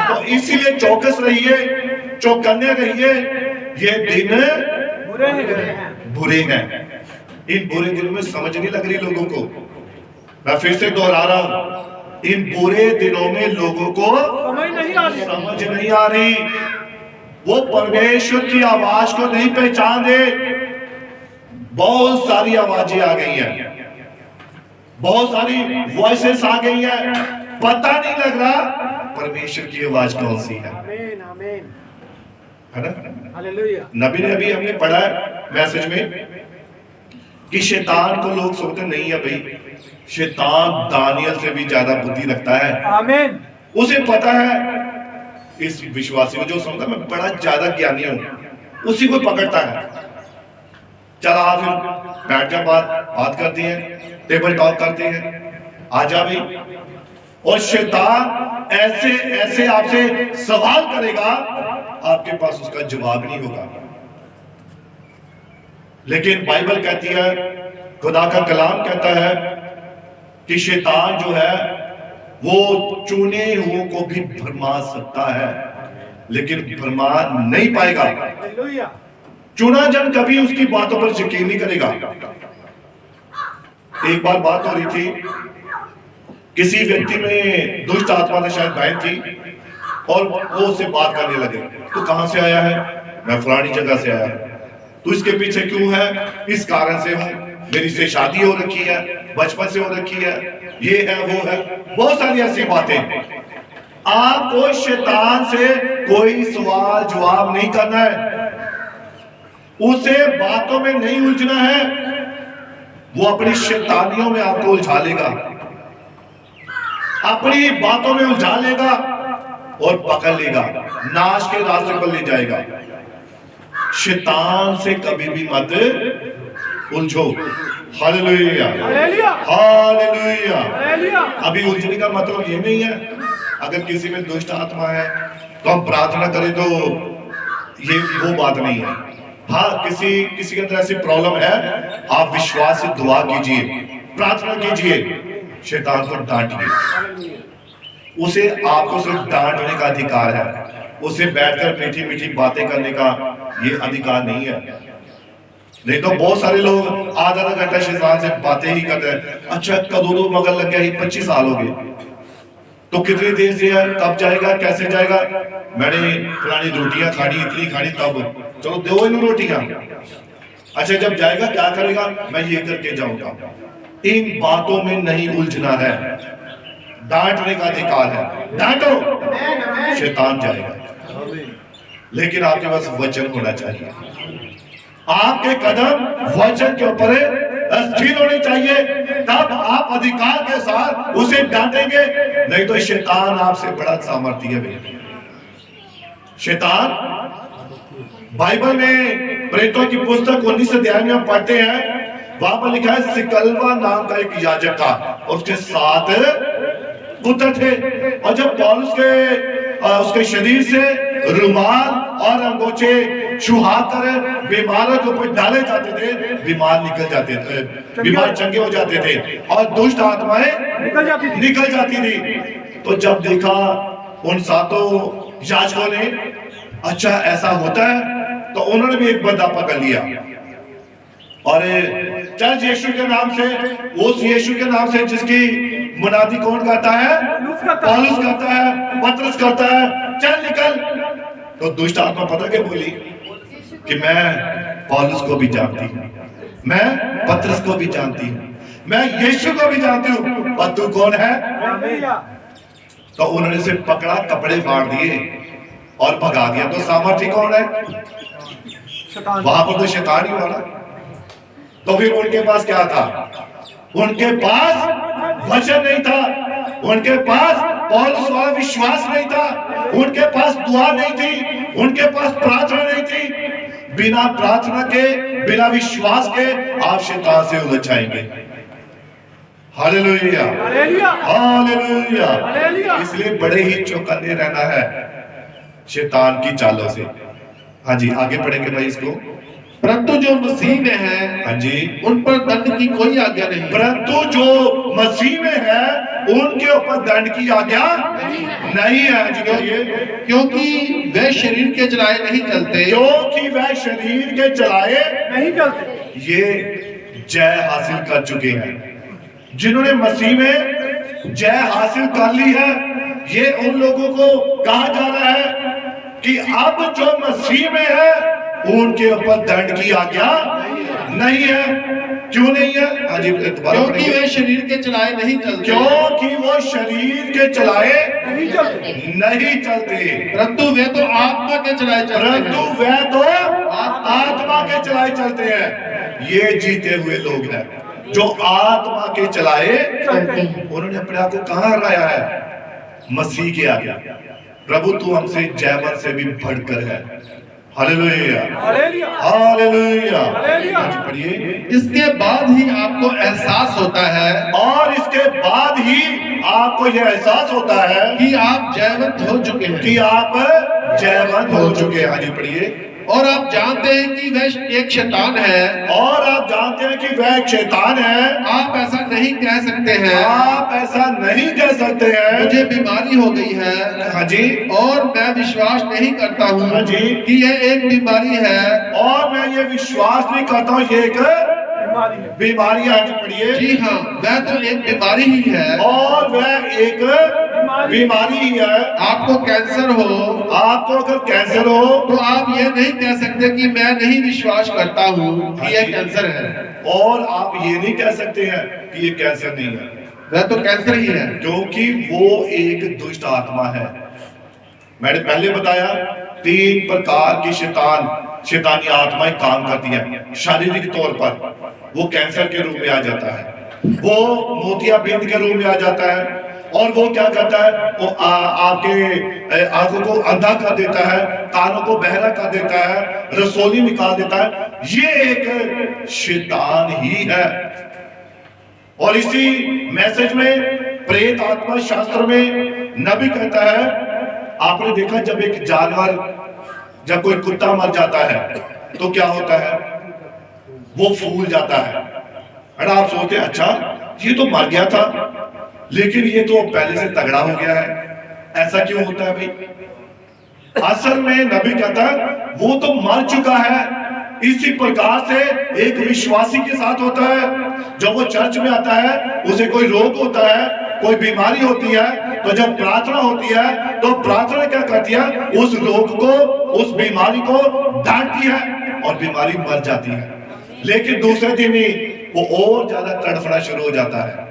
तो इसीलिए चौकस रहिए, चौकन्ने रहिए। ये दिन बुरे हैं। इन बुरे दिनों में समझ नहीं लग रही लोगों को। मैं फिर से दोहरा रहा हूं, इन बुरे दिनों में लोगों को समझ नहीं आ रही। वो परमेश्वर की आवाज को नहीं पहचान दे। बहुत सारी आवाजें आ गई हैं, बहुत सारी वॉइसेस आ गई हैं, पता नहीं लग रहा परमेश्वर की आवाज कौन सी है। है ना? हालेलुया। नबी ने अभी हमने पढ़ा है मैसेज में कि शैतान को लोग सोचते नहीं है भाई, शैतान दानियल से भी ज्यादा बुद्धि रखता है। आमीन। उसे पता है, इस विश्वासी को जो समझता मैं बड़ा ज्यादा ज्ञानी हूं, उसी को पकड़ता है। चला फिर बैठ जा, बात करती है, टेबल टॉक करते हैं, आजा भाई। और शैतान ऐसे ऐसे आपसे सवाल करेगा, आपके पास उसका जवाब नहीं होगा। लेकिन बाइबल कहती है, खुदा का कलाम कहता है कि शैतान जो है वो चुने हुओं को भी भरमा सकता है, लेकिन भरमा नहीं पाएगा। चुना जन कभी उसकी बातों पर यकीन नहीं करेगा। एक बार बात हो रही थी, किसी व्यक्ति में दुष्ट आत्मा ने शायद बहन थी, और वो उससे बात करने लगे। तो कहां से आया है? मैं फलानी जगह से आया। तो इसके पीछे क्यों है? इस कारण से हूं, मेरी से शादी हो रखी है, बचपन से हो रखी है, ये है वो है, बहुत सारी ऐसी बातें। आपको शैतान से कोई सवाल जवाब नहीं करना है, उसे बातों में नहीं उलझना है। वो अपनी शैतानियों में आपको उलझा लेगा, अपनी बातों में उलझा लेगा और पकड़ लेगा, नाश के रास्ते पर ले जाएगा। शैतान से कभी भी मत उलझो। Hallelujah, hallelujah, hallelujah. हालेलुया। अभी उलझने का मतलब ये नहीं है अगर किसी में दुष्ट आत्मा है तो हम प्रार्थना करें, तो ये वो बात नहीं है। हाँ, किसी के अंदर ऐसी प्रॉब्लम है, आप विश्वास से दुआ कीजिए, प्रार्थना कीजिए, शैतान को डांटिए। उसे आपको सिर्फ डांटने का अधिकार है, उसे बैठकर मीठी मीठी बातें करने का ये अधिकार नहीं है। नहीं तो बहुत सारे लोग आधा घंटा शैतान से बातें ही करते हैं। अच्छा, कदों तो मगर लग गया, 25 साल हो गए, तो कितनी देर से है, कब जाएगा, कैसे जाएगा, मैंने पुरानी रोटियां खानी, इतनी खानी, तब चलो दो इन रोटियां। अच्छा, जब जाएगा क्या करेगा, मैं ये करके जाऊंगा। इन बातों में नहीं उलझना है, डांटने का अधिकार है, डांटो, शैतान जाएगा। लेकिन आपके पास वचन होना चाहिए, आपके कदम वचन के ऊपर स्थिर होने चाहिए, तब आप अधिकार के साथ उसे डांटेंगे। नहीं तो शैतान आपसे बड़ा सामर्थ्य है। शैतान, बाइबल में प्रेरितों की पुस्तक 19 अध्याय में हम पढ़ते हैं, वहां पर लिखा है सिकलवा नाम का एक याजक था और उसके 7 पुत्र थे। और जब पौलुस के उसके शरीर से रुमाल और अंगोछे छुहाकर बीमारों के ऊपर डाले जाते थे, बीमार निकल जाते थे, बीमार चंगे हो जाते थे और दुष्ट आत्माएं निकल जाती थी। तो जब देखा उन 7 याजकों ने, अच्छा ऐसा होता है, तो उन्होंने भी एक बंदा पकड़ लिया और चल यीशु के नाम से, उस यीशु के नाम से जिसकी मुनादी कौन करता है, पौलुस करता है, पतरस करता है, चल निकल। तो दुष्ट आत्मा पता क्या बोली कि मैं पौलुस को भी जानती हूँ, मैं पतरस को भी जानती हूँ, मैं यीशु को भी जानती हूँ, पर तू कौन है। तो उन्होंने सिर्फ पकड़ा, कपड़े फाड़ दिए और भगा दिया। तो सामर्थ्य कौन है, वहां पर तो शैतान ही हुआ ना। तो फिर उनके पास क्या था, उनके पास वचन नहीं था, उनके पास पौलुस वाला विश्वास नहीं था, उनके पास दुआ नहीं थी, उनके पास प्रार्थना नहीं थी। बिना प्रार्थना के, बिना विश्वास के आप शैतान से उलझ जाएंगे। Hallelujah, hallelujah. इसलिए बड़े ही चौकन्ने रहना है शैतान की चालों से। हाँ जी, आगे पढ़ेंगे भाई इसको। परंतु जो मसीह में है, हाँ जी, उन पर दंड की कोई आज्ञा नहीं। परंतु जो मसीह में है उनके ऊपर दंड की आज्ञा नहीं है। क्योंकि वे शरीर के चलाए नहीं चलते, क्योंकि वह शरीर के चलाए नहीं चलते। ये जय हासिल कर चुके हैं। जिन्होंने मसीह में जय हासिल कर ली है, ये उन लोगों को कहा जा रहा है कि अब जो मसीह में है उनके ऊपर दंड की आज्ञा नहीं है। क्यों नहीं है? क्योंकि वे शरीर के चलाए नहीं चलते, क्योंकि वो शरीर के चलाए नहीं चलते, परंतु वे तो आत्मा के चलाए चलते हैं। परंतु वे तो आत्मा के चलाए चलते हैं। ये जीते हुए लोग हैं जो आत्मा के चलाए चलते हैं। उन्होंने अपने आप को कहां हराया है, मसीह के आगे। प्रभु तू हमसे जयवंत से भी बढ़कर है। Hallelujah, hallelujah. पढ़िए। इसके बाद ही आपको एहसास होता है, और इसके बाद ही आपको यह एहसास होता है कि आप जयवंत हो चुके हैं, कि आप जयवंत हो चुके हैं। हाँ जी, पढ़िए। और आप जानते हैं कि वह एक शैतान है, और आप जानते हैं कि वह एक शैतान है। आप ऐसा नहीं कह सकते हैं, आप ऐसा नहीं कह सकते हैं, मुझे बीमारी हो गई है। हाँ जी, और मैं विश्वास नहीं करता हूँ हाँ जी, कि यह एक बीमारी है, और मैं ये विश्वास नहीं करता हूँ ये एक बीमारी है। पढ़िए। जी हाँ, वह तो एक बीमारी ही है, और वह एक बीमारी ही है। आपको कैंसर हो, आपको अगर कैंसर हो तो आप ये नहीं कह सकते कि मैं नहीं विश्वास करता हूँ कि यह कैंसर है, और आप ये नहीं कह सकते हैं कि ये कैंसर नहीं है। वह तो कैंसर ही है, क्योंकि वो एक दुष्ट आत्मा है। मैंने पहले बताया 3 प्रकार की शैतान शैतानी आत्माएं काम करती हैं शारीरिक तौर पर। वो कैंसर के रूप में आ जाता है, वो मोतियाबिंद के रूप में आ जाता है, और वो क्या करता है, वो आपके आंखों को अंधा कर देता है, कानों को बहरा कर देता है, रसोली निकाल देता है। ये एक शैतान ही है। और इसी मैसेज में प्रेत आत्मा शास्त्र में नबी कहता है, आपने देखा जब एक जानवर, जब कोई कुत्ता मर जाता है तो क्या होता है, वो फूल जाता है। और आप सोचते हैं अच्छा ये तो मर गया था लेकिन ये तो पहले से तगड़ा हो गया है, ऐसा क्यों होता है भाई? असल में नबी कहता है वो तो मर चुका है। इसी प्रकार से एक विश्वासी के साथ होता है। जब वो चर्च में आता है, उसे कोई रोग होता है, कोई बीमारी होती है, तो जब प्रार्थना होती है तो प्रार्थना क्या करती है, उस रोग को, उस बीमारी को डांटती है और बीमारी मर जाती है। लेकिन दूसरे दिन ही वो और ज्यादा तड़फना शुरू हो जाता है।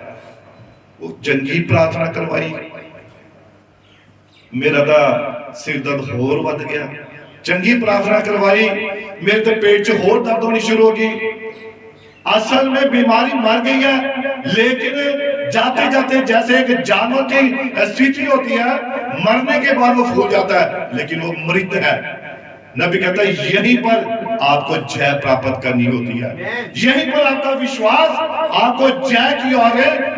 वो जंगी प्रार्थना करवाई, मेरा तो सिर दर्द होर बढ़ गया। चंगी प्रार्थना करवाई, मेरे तो पेट च होर दर्द होनी शुरू होगी। असल में बीमारी मर गई है, लेकिन जाते जाते जैसे एक जानवर की स्थिति होती है, मरने के बाद वो फूल जाता है, लेकिन वो मृत है। नबी कहता है यहीं पर आपको जय प्राप्त करनी होती है, यहीं पर आपका विश्वास आपको जय की ओर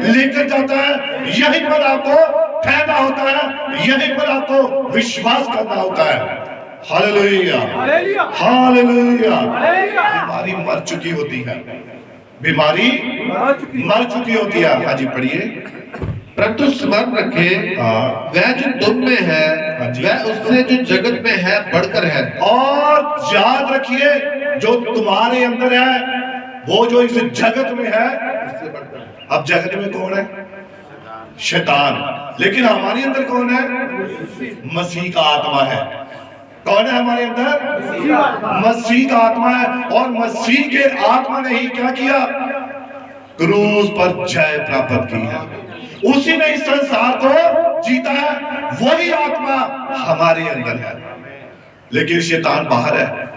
लेकर जाता है, यहीं पर आपको ठहरना होता है, यहीं पर आपको विश्वास करना होता है। Hallelujah, hallelujah. बीमारी मर चुकी होती है, बीमारी मर चुकी होती है। हाँ जी पढ़िए। परंतु स्मरण रखे वह जो तुम में है वह उससे जो जगत में है बढ़कर है। और याद रखिए जो तुम्हारे अंदर है वो जो इस जगत में है उससे बढ़कर। अब जगत में कौन है? शैतान। लेकिन हमारे अंदर कौन है? मसीह का आत्मा है। कौन है हमारे अंदर? मसीह का आत्मा है। और मसीह के आत्मा ने ही क्या किया? क्रूस पर जय प्राप्त की है। उसी ने इस संसार को जीता है, वही आत्मा हमारे अंदर है, लेकिन शैतान बाहर है।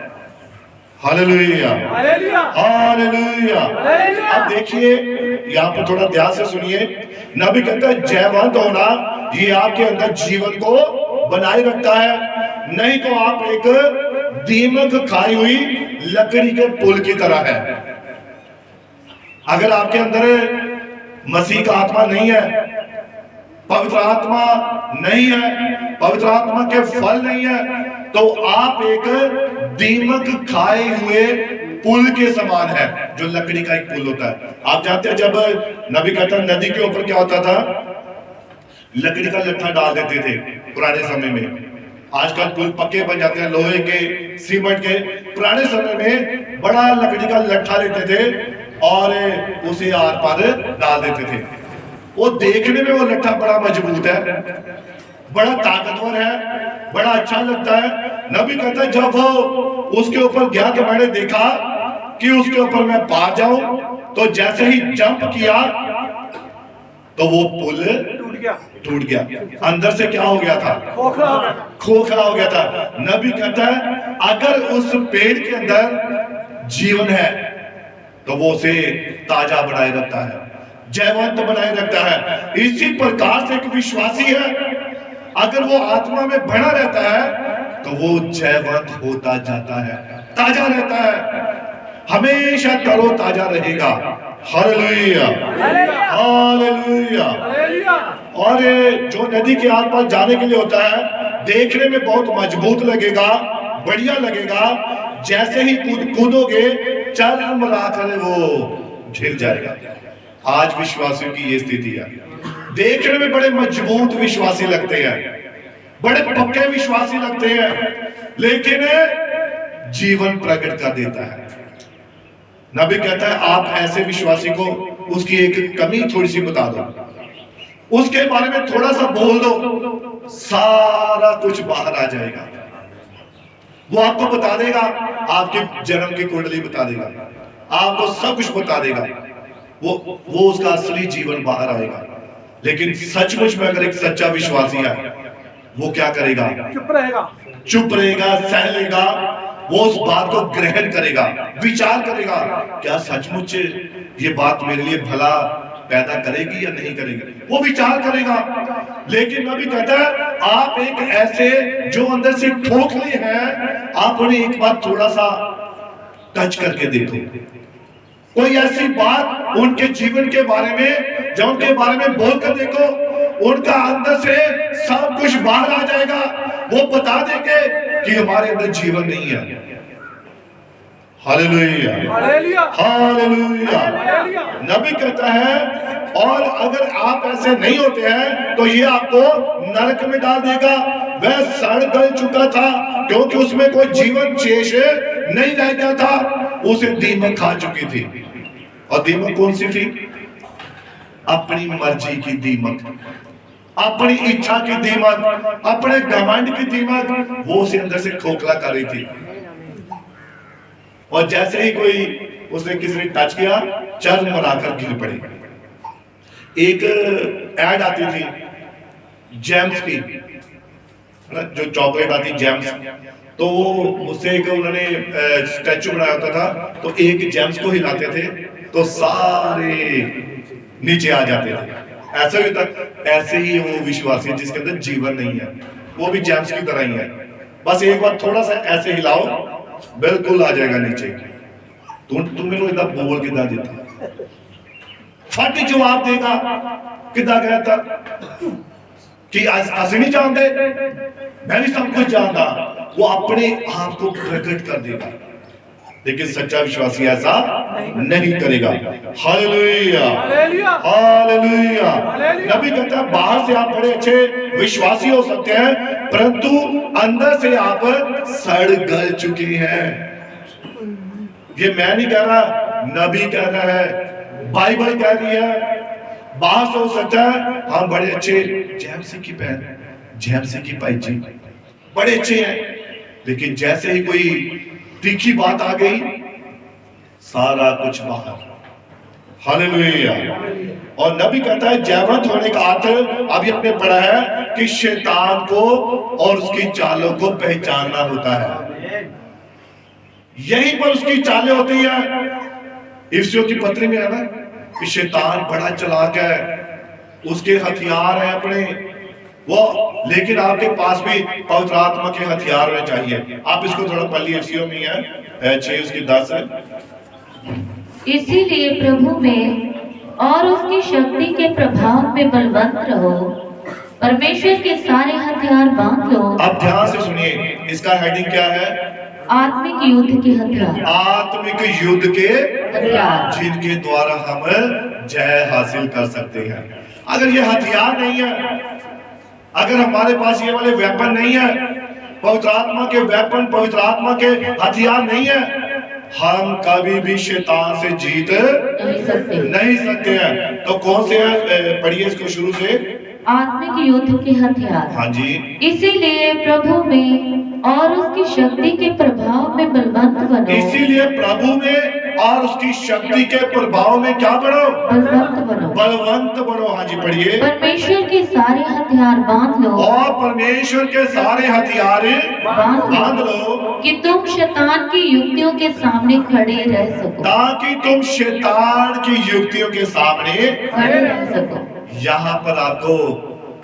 Hallelujah, hallelujah. अब देखिए यहाँ पर थोड़ा ध्यान से सुनिए। नबी कहता है जयवंत होना ये आपके अंदर जीवन को बनाए रखता है, नहीं तो आप एक दीमक खाई हुई लकड़ी के पुल की तरह है। अगर आपके अंदर मसीह का आत्मा नहीं है, पवित्र आत्मा नहीं है, पवित्र आत्मा के फल नहीं है, तो आप एक दीमक खाए हुए पुल के समान है, जो लकड़ी का एक पुल होता है। आप जानते हैं जब नबी कहता नदी के ऊपर क्या होता था? लकड़ी का लट्ठा डाल देते थे पुराने समय में। आजकल पुल पक्के बन जाते हैं लोहे के, सीमेंट के। पुराने समय में बड़ा लकड़ी का लट्ठा लेते थे और उसे आर पार डाल देते थे। वो देखने में वो लट्ठा बड़ा मजबूत है, बड़ा ताकतवर है, बड़ा अच्छा लगता है। नबी कहता है जब वो उसके ऊपर गया तो मैंने देखा कि उसके ऊपर मैं पार जाऊं, तो जैसे ही जंप किया तो वो पुल टूट गया। अंदर से क्या हो गया था? खोखला हो गया था। नबी कहता है अगर उस पेड़ के अंदर जीवन है तो वो उसे ताजा बनाए रखता है, जयवंत बनाए रखता है। इसी प्रकार से एक विश्वासी है, अगर वो आत्मा में बना रहता है तो वो जयवंत होता जाता है, ताजा रहता है, हमेशा तरो ताजा रहेगा। Hallelujah, hallelujah. और जो नदी के आर पार जाने के लिए होता है, देखने में बहुत मजबूत लगेगा, बढ़िया लगेगा, जैसे ही कूदोगे चरम राकर वो झिल जाएगा। आज विश्वासियों की ये स्थिति है। देखने में बड़े मजबूत विश्वासी लगते हैं, बड़े पक्के विश्वासी लगते हैं, लेकिन जीवन प्रकट कर देता है। नबी कहता है आप ऐसे विश्वासी को उसकी एक कमी थोड़ी सी बता दो, उसके बारे में थोड़ा सा बोल दो, सारा कुछ बाहर आ जाएगा। वो आपको बता देगा, आपके जन्म की कुंडली बता देगा, आपको सब कुछ बता देगा। वो उसका असली जीवन बाहर आएगा। लेकिन सचमुच में अगर एक सच्चा विश्वासी है, वो क्या करेगा? चुप रहेगा, सह लेगा, वो उस बात को ग्रहण करेगा, विचार करेगा, क्या सचमुच ये बात मेरे लिए भला पैदा करेगी या नहीं करेगी, वो विचार करेगा। लेकिन नबी कहता है आप एक ऐसे जो अंदर से खोखले हैं, आप उन्हें एक बार थोड़ा सा टच करके देखो, कोई ऐसी बात उनके जीवन के बारे में जब उनके बारे में बोलकर देखो, उनका अंदर से सब कुछ बाहर आ जाएगा। वो बता देंगे कि हमारे अंदर जीवन नहीं है। Hallelujah, hallelujah, hallelujah. हालेलुया। नबी कहता है और अगर आप ऐसे नहीं होते हैं तो ये आपको नरक में डाल देगा। वह सड़ गल चुका था क्योंकि उसमें कोई जीवन शेष नहीं रह गया था, उसे दीमक खा चुकी थी। और दीमक कौन सी थी? अपनी मर्जी की दीमक, अपनी इच्छा की दीमक, अपने घमंड की दीमक, वो उसे अंदर से खोखला कर रही थी। और जैसे ही कोई उसने किसी ने टच किया, चर्म मराकर गिर पड़ी। एक ऐड आती थी जेम्स की, जो चॉकलेट आती जेम्स, तो उससे एक उन्होंने स्टैचू बनाया होता था, तो एक जेम्स को हिलाते थे तो सारे नीचे आ जाते थे। ऐसा भी था, ऐसे ही वो विश्वासी जिसके अंदर जीवन नहीं है, वो भी जेम्स की तरह ही है। बस एक बार थोड़ा सा ऐसे हिलाओ, बिल्कुल आ जाएगा नीचे। तुम मैनू इदा बोल किदा दिता, फट जवाब देगा किदा कहता कि असं नहीं जानते, मैं भी सब कुछ जानता। वो अपने आप को प्रकट कर देगा, लेकिन सच्चा विश्वासी ऐसा नहीं करेगा। Hallelujah, hallelujah. नबी कहता है बाहर से आप बड़े अच्छे विश्वासी हो सकते हैं, परंतु अंदर से आप सड़ गल चुके हैं। ये मैं नहीं कह रहा, नबी कह रहा है, बाइबल कह रही है। बाहर से हो सकता है हम बड़े अच्छे, जेम्स की बहन, जेम्स की भाई जी बड़े अच्छे हैं, लेकिन जैसे ही कोई तीखी बात आ गई, सारा कुछ बाहर। हालेलुया। और नबी कहता है जयवंत होने का अर्थ अभी हमने पढ़ा है कि शैतान को और उसकी चालों को पहचानना होता है। यहीं पर उसकी चालें होती हैं। इफिसियों की पत्री में है ना कि शैतान बड़ा चालाक है, उसके हथियार हैं अपने वो, लेकिन आपके पास भी पवित्र आत्मा के हथियार होने चाहिए। आप इसको थोड़ा पढ़ लीजिए, इफिसियों में है 6 उसकी 10 है। इसीलिए प्रभु में और उसकी शक्ति के प्रभाव में बलवंत रहो, परमेश्वर के सारे हथियार बांध लो। अब ध्यान से सुनिए, इसका हेडिंग क्या है? आत्मिक युद्ध के हथियार। आत्मिक युद्ध के हथियार, जिनके द्वारा हम जय हासिल कर सकते हैं। अगर ये हथियार नहीं है, अगर हमारे पास ये वाले वेपन नहीं है, पवित्र आत्मा के वेपन, पवित्र आत्मा के हथियार नहीं है, हम कभी भी शैतान से जीत नहीं सकते हैं। तो कौन से हैं? पढ़िए इसको शुरू से। आत्मिक युद्ध के हथियार। हाँ जी। इसीलिए प्रभु में और उसकी शक्ति के प्रभाव में बलवंत बनो। इसीलिए प्रभु में और उसकी शक्ति के प्रभाव में क्या बनो? बलवंत बनो, बलवंत बनो। हाँ जी पढ़िए। परमेश्वर के सारे हथियार बांध लो, और परमेश्वर के सारे हथियार बांध लो कि तुम शैतान की युक्तियों के सामने खड़े रह सको, ताकि तुम शैतान की युक्तियों के सामने खड़े रह सको। यहाँ पर आपको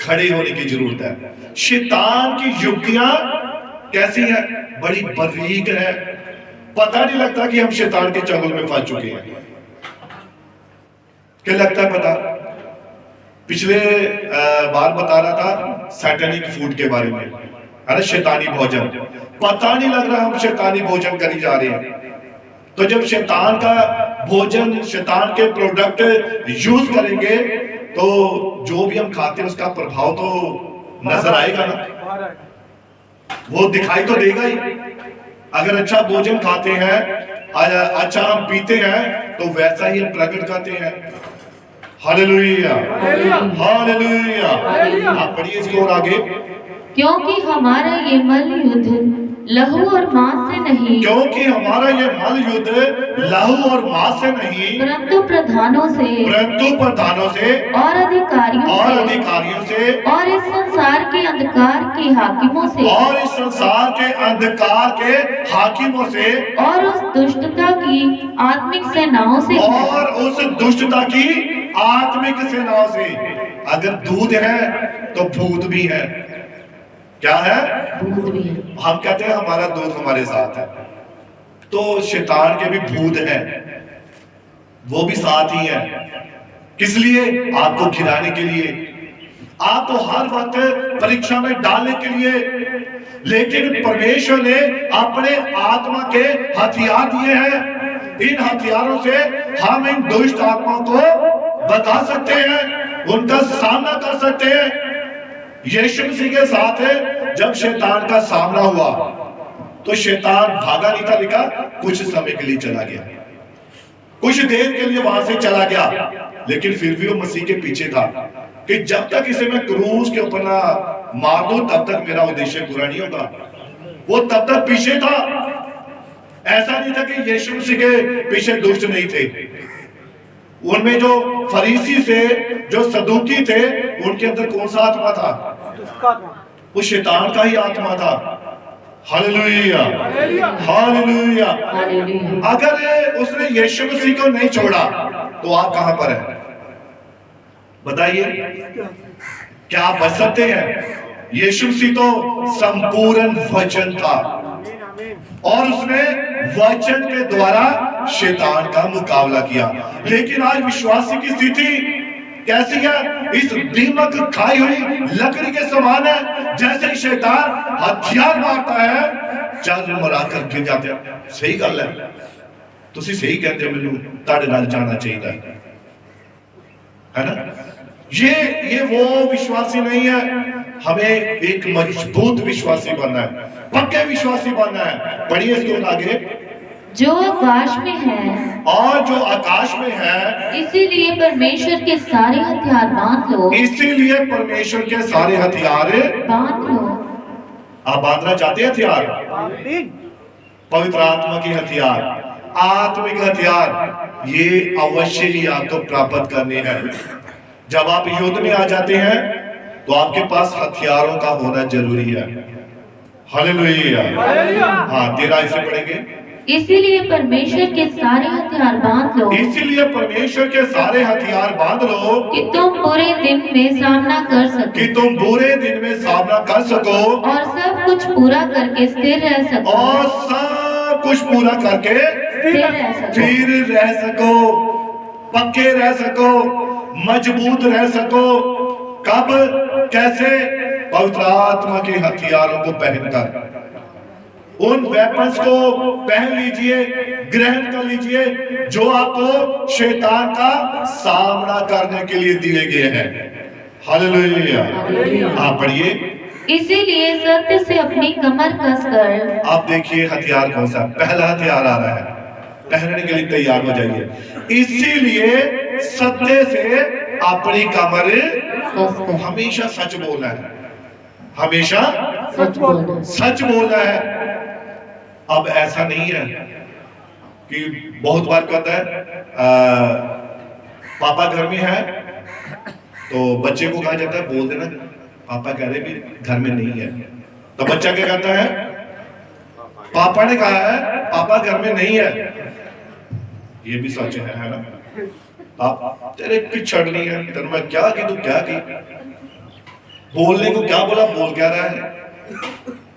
खड़े होने की जरूरत है। शैतान की युक्तियां कैसी है? बड़ी बारीक है, पता नहीं लगता कि हम शैतान के चंगुल में फंस चुके हैं। क्या लगता है पता? पिछले बार बता रहा था सैटेनिक फूड के बारे में, है ना, शैतानी भोजन। पता नहीं लग रहा हम शैतानी भोजन करी जा रहे हैं। तो जब शैतान का भोजन, शैतान के प्रोडक्ट यूज करेंगे, तो जो भी हम खाते हैं उसका प्रभाव तो नजर आएगा ना, वो दिखाई तो देगा ही। अगर अच्छा भोजन खाते हैं, अच्छा हम पीते हैं, तो वैसा ही हम प्रकट करते हैं। Hallelujah, hallelujah. आप पढ़िए इसको और आगे। क्योंकि हमारा ये मल्ल युद्ध लहू और मांस से नहीं, क्योंकि हमारा ये मल युद्ध लहू और मांस से नहीं, परंतु प्रधानों से परंतु प्रधानों से और अधिकारियों से और इस संसार के अंधकार के हाकिमों से और इस संसार के अंधकार के हाकिमों से और उस दुष्टता की आत्मिक सेनाओं से है। और उस दुष्टता की आत्मिक सेनाओं से। अगर दूध है तो भूत भी है। क्या है? भूत भी है। हम कहते हैं हमारा दूध हमारे साथ है, तो शैतान के भी भूत है, वो भी साथ ही है। किस लिए? आपको खिलाने के लिए, आपको हर वक्त परीक्षा में डालने के लिए। लेकिन परमेश्वर ने अपने आत्मा के हथियार दिए हैं। इन हथियारों से हम इन दुष्ट आत्माओं को बता सकते हैं, उनका सामना कर सकते हैं। यीशु मसीह के साथ है जब शैतान का सामना हुआ तो शैतान भागा नहीं था, लिखा कुछ समय के लिए चला गया, कुछ देर के लिए वहां से चला गया, लेकिन फिर भी वो मसीह के पीछे था कि जब तक इसे मैं क्रूस के ऊपर ना मार दूं तब तक मेरा उद्देश्य पूरा नहीं होगा। वो तब तक पीछे था। ऐसा नहीं था कि यीशु मसीह के पीछे दुष्ट नहीं थे। उनमें जो फरीसी से जो सदूकी थे, उनके अंदर कौन सा आत्मा था? वो शैतान का ही आत्मा था। Hallelujah, hallelujah. अगर उसने यीशु मसीह को नहीं छोड़ा तो आप कहां पर हैं? बताइए, क्या आप बच सकते हैं? यीशु मसीह तो संपूर्ण वचन था और उसने वचन के द्वारा शैतान का मुकाबला किया। लेकिन आज विश्वासी की स्थिति कैसी है? इस दीमक खाई हुई लकड़ी के समान है। जैसे ही शैतान हथियार मारता है, चल मराकर गिर जाते हैं। सही गल है, तुसी सही कहते हो, मैनू तुहाडे नाल जाना चाहिए, है ना? ये वो विश्वासी नहीं है। हमें एक मजबूत विश्वासी बनना है, पक्के विश्वासी बनना है। पढ़िए इसको आगे। जो आकाश में है और जो आकाश में है, इसीलिए परमेश्वर के सारे हथियार बांध लो, इसीलिए परमेश्वर के सारे हथियार बांध लो। आप बांधना चाहते हैं हथियार? पवित्र आत्मा के हथियार, आत्मिक हथियार, ये अवश्य ही आपको प्राप्त करने हैं। जब आप युद्ध में आ जाते हैं तो आपके पास हथियारों का होना जरूरी है। हालेलुया। हाँ, 13 इसे पढ़ेंगे। इसीलिए परमेश्वर के सारे हथियार बांध लो, इसीलिए परमेश्वर के सारे हथियार बांध लो कि तुम बुरे दिन में सामना कर सको, कि तुम बुरे दिन में सामना कर सको और सब कुछ पूरा करके स्थिर रह सको, और सब कुछ पूरा करके स्थिर रह सको। फिर रह सको, पक्के रह सको, मजबूत रह सको। कब? कैसे? पवित्र आत्मा के हथियारों को पहनकर। उन वेपन्स को पहन लीजिए, ग्रहण कर लीजिए, जो आपको शैतान का सामना करने के लिए दिए गए हैं। हालेलुया। आप पढ़िए। इसीलिए सत्य से अपनी कमर कसकर। आप देखिए हथियार कौन सा? पहला हथियार आ रहा है, पहनने के लिए तैयार हो जाइए। इसीलिए सत्य से अपनी कमर कसकर। हमेशा सच बोलना है, हमेशा सच बोलना है। अब ऐसा नहीं है कि बहुत बार कहता है पापा घर में है तो बच्चे को कहा जाता है बोल देना पापा कह रहे भी घर में नहीं है, तो बच्चा क्या कहता है? पापा ने कहा है पापा घर में नहीं है। ये भी सच है ना? आप तेरे पिछड़नी है, तेरे में क्या की तू क्या की, बोलने को क्या बोला, बोल क्या रहा है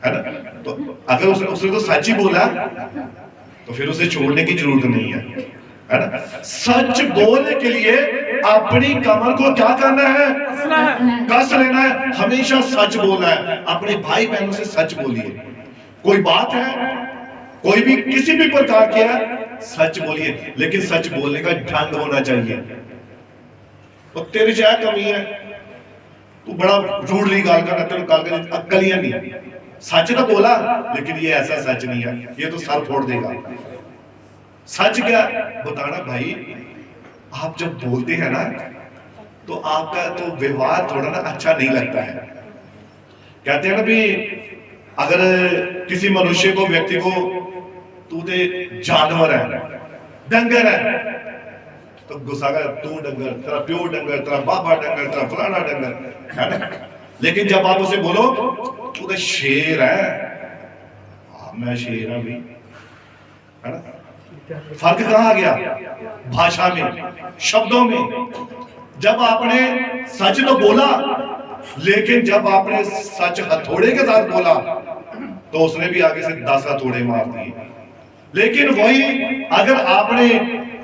ना? तो अगर उसने तो सच ही बोला तो फिर उसे छोड़ने की जरूरत नहीं है ना? सच बोलने के लिए अपनी कमर को क्या करना है? कस लेना है। हमेशा सच बोलना है। अपने भाई बहनों से सच बोलिए। कोई बात है, कोई भी किसी भी प्रकार की है, सच बोलिए, लेकिन सच बोलने का ढंग होना चाहिए। तो तेरे क्या कमी है? तू बड़ा रूडली गाल कर, तेरे गाल कर अक्ल ही नहीं। सच तो बोला, लेकिन ये ऐसा सच नहीं है, ये तो सर फोड़ देगा। सच क्या बताना भाई? आप जब बोलते हैं ना तो आपका तो व्यवहार थोड़ा ना अच्छा नहीं लगता है। कहते हैं ना भी अगर किसी मनुष्य को, व्यक्ति को, तू ते जानवर है, डंगर है, तो गुस्सा कर, तू डंगर, तेरा प्यो डंगर, तेरा बाबा डंगर, तेरा फलाना डंगर, है ना। लेकिन जब आप उसे बोलो तू तो शेर है, मैं शेर हूं भी, है ना। फर्क कहां आ गया? भाषा में, शब्दों में। जब आपने सच तो बोला, लेकिन जब आपने सच हथौड़े के साथ बोला तो उसने भी आगे से 10 हथौड़े मार दिए। लेकिन वही अगर आपने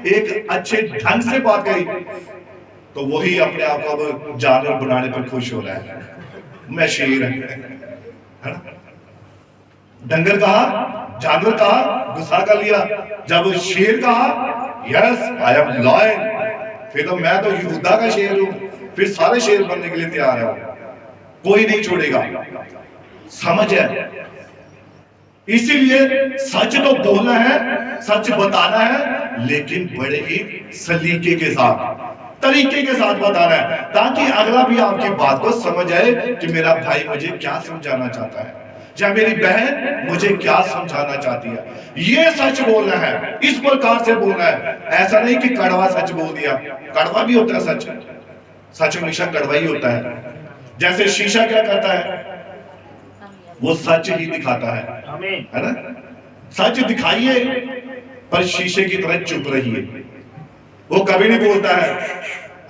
एक अच्छे ढंग से बात कही तो वही अपने आप को अब जानवर बनाने पर खुश हो रहा है, मैं शेर है ना। डंगर कहा, जानवर कहा, गुस्सा कर लिया। जब शेर कहा यस आई एम लॉयल, फिर तो मैं तो यहूदा का शेर हूं, फिर सारे शेर बनने के लिए तैयार है, कोई नहीं छोड़ेगा। समझ है? इसीलिए सच तो बोलना है, सच बताना है, लेकिन बड़े ही सलीके के साथ, तरीके के साथ बताना है, ताकि अगला भी आपकी बात को समझ आए कि मेरा भाई मुझे क्या समझाना चाहता है या मेरी बहन मुझे क्या समझाना चाहती है। ये सच बोलना है, इस प्रकार से बोलना है। ऐसा नहीं कि कड़वा सच बोल दिया, कड़वा भी होता है सच, सच हमेशा कड़वा ही होता है। जैसे शीशा क्या करता है, वो सच ही दिखाता है ना। सच दिखाइए पर शीशे की तरह चुप रहिए। वो कभी नहीं बोलता है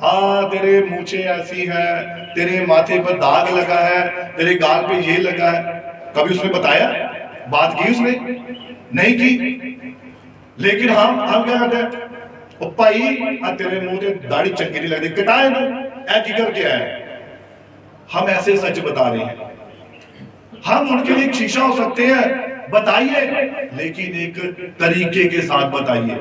हाँ तेरे मूछें ऐसी हैं, तेरे माथे पर दाग लगा है, तेरे गाल पे ये लगा है। कभी उसने बताया, बात की उसने? नहीं की। लेकिन हम क्या करते हैं, ओ भाई तेरे मुंह से दाढ़ी चंगी नहीं लगती, कटाए ना, ऐ की करके आए। हम ऐसे सच बता रहे हैं। हम उनके लिए शीशा हो सकते हैं, बताइए, लेकिन एक तरीके के साथ बताइए,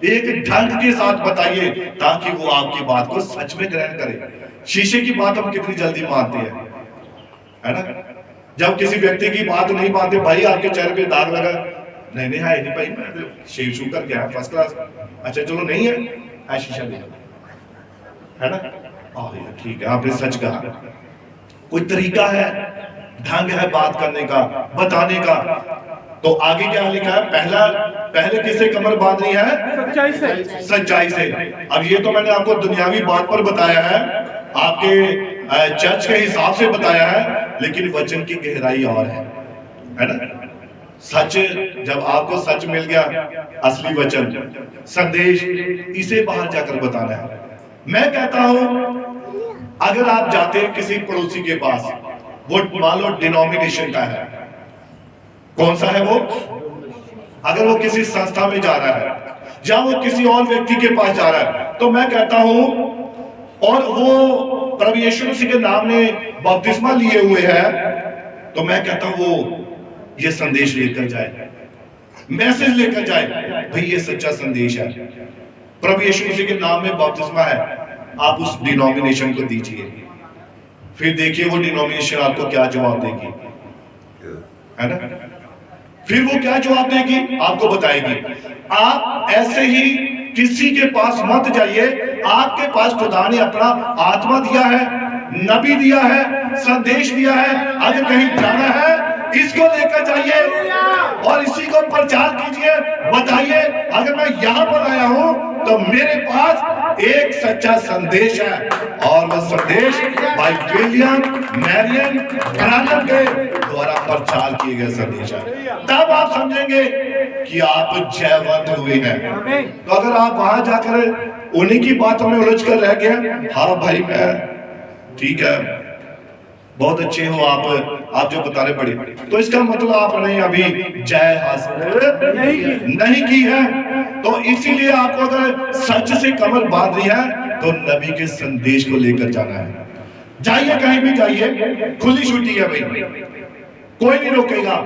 एक ढंग के साथ बताइए, ताकि वो आपकी बात को सच में ग्रहण करे। शीशे की बात हम कितनी जल्दी मानते हैं, है ना। जब किसी व्यक्ति की बात नहीं मानते, भाई आपके चेहरे पे दाग लगा, नहीं नहीं है नहीं भाई, मैं शेव शू कर गया फर्स्ट क्लास, अच्छा चलो नहीं है, शीशा ले, है ना। ठीक है, आपने सच कहा। कोई तरीका है, ढंग है बात करने का, बताने का। तो आगे क्या लिखा है, पहले किससे कमर बांधनी है? सच्चाई से। सच्चाई से। अब ये तो मैंने आपको दुनियावी बात पर बताया है, आपके चर्च के हिसाब से बताया है, लेकिन वचन की गहराई और है ना। सच, जब आपको सच मिल गया, असली वचन, संदेश, इसे बाहर जाकर बताना है। मैं कहता हूं अगर आप जाते हैं किसी पड़ोसी के पास, वो मान लो डिनोमिनेशन का है, कौन सा है वो? अगर वो किसी संस्था में जा रहा है या वो किसी और व्यक्ति के पास जा रहा है, तो मैं कहता हूं, और वो प्रभु यीशु मसीह के नाम ने बपतिस्मा लिए हुए है, तो मैं कहता हूं वो ये संदेश लेकर जाए, मैसेज लेकर जाए, भाई ये सच्चा संदेश है, प्रभु यीशु मसीह के नाम में बपतिस्मा है, आप उस डिनोमिनेशन को दीजिए। फिर देखिए वो डिनोमिनेशन आपको क्या जवाब देगी, है ना। फिर वो क्या जवाब देगी आपको बताएगी। आप ऐसे ही किसी के पास मत जाइए, आपके पास खुदा ने अपना आत्मा दिया है, नबी दिया है, संदेश दिया है, अगर कहीं जाना है इसको लेकर जाइए और इसी को प्रचार कीजिए, बताइए अगर मैं यहाँ पर आया हूँ तो मेरे पास एक सच्चा संदेश है, और वह संदेश भाई विलियम मैरियन ब्रानम के द्वारा प्रचार किए गए संदेश है। तब आप समझेंगे कि आप जयवंत हुए हैं। तो अगर आप वहां जाकर उन्हीं की बातों में उलझ कर रह गए, हाँ भाई मैं ठीक है, बहुत अच्छे हो आप जो बता रहे पड़े, तो इसका मतलब आपने अभी जय हासिल नहीं की है। तो इसीलिए आपको अगर सच से कमर बांध रही है तो नबी के संदेश को लेकर जाना है। जाइए कहीं भी जाइए, खुली छुट्टी है भाई, कोई नहीं रोकेगा,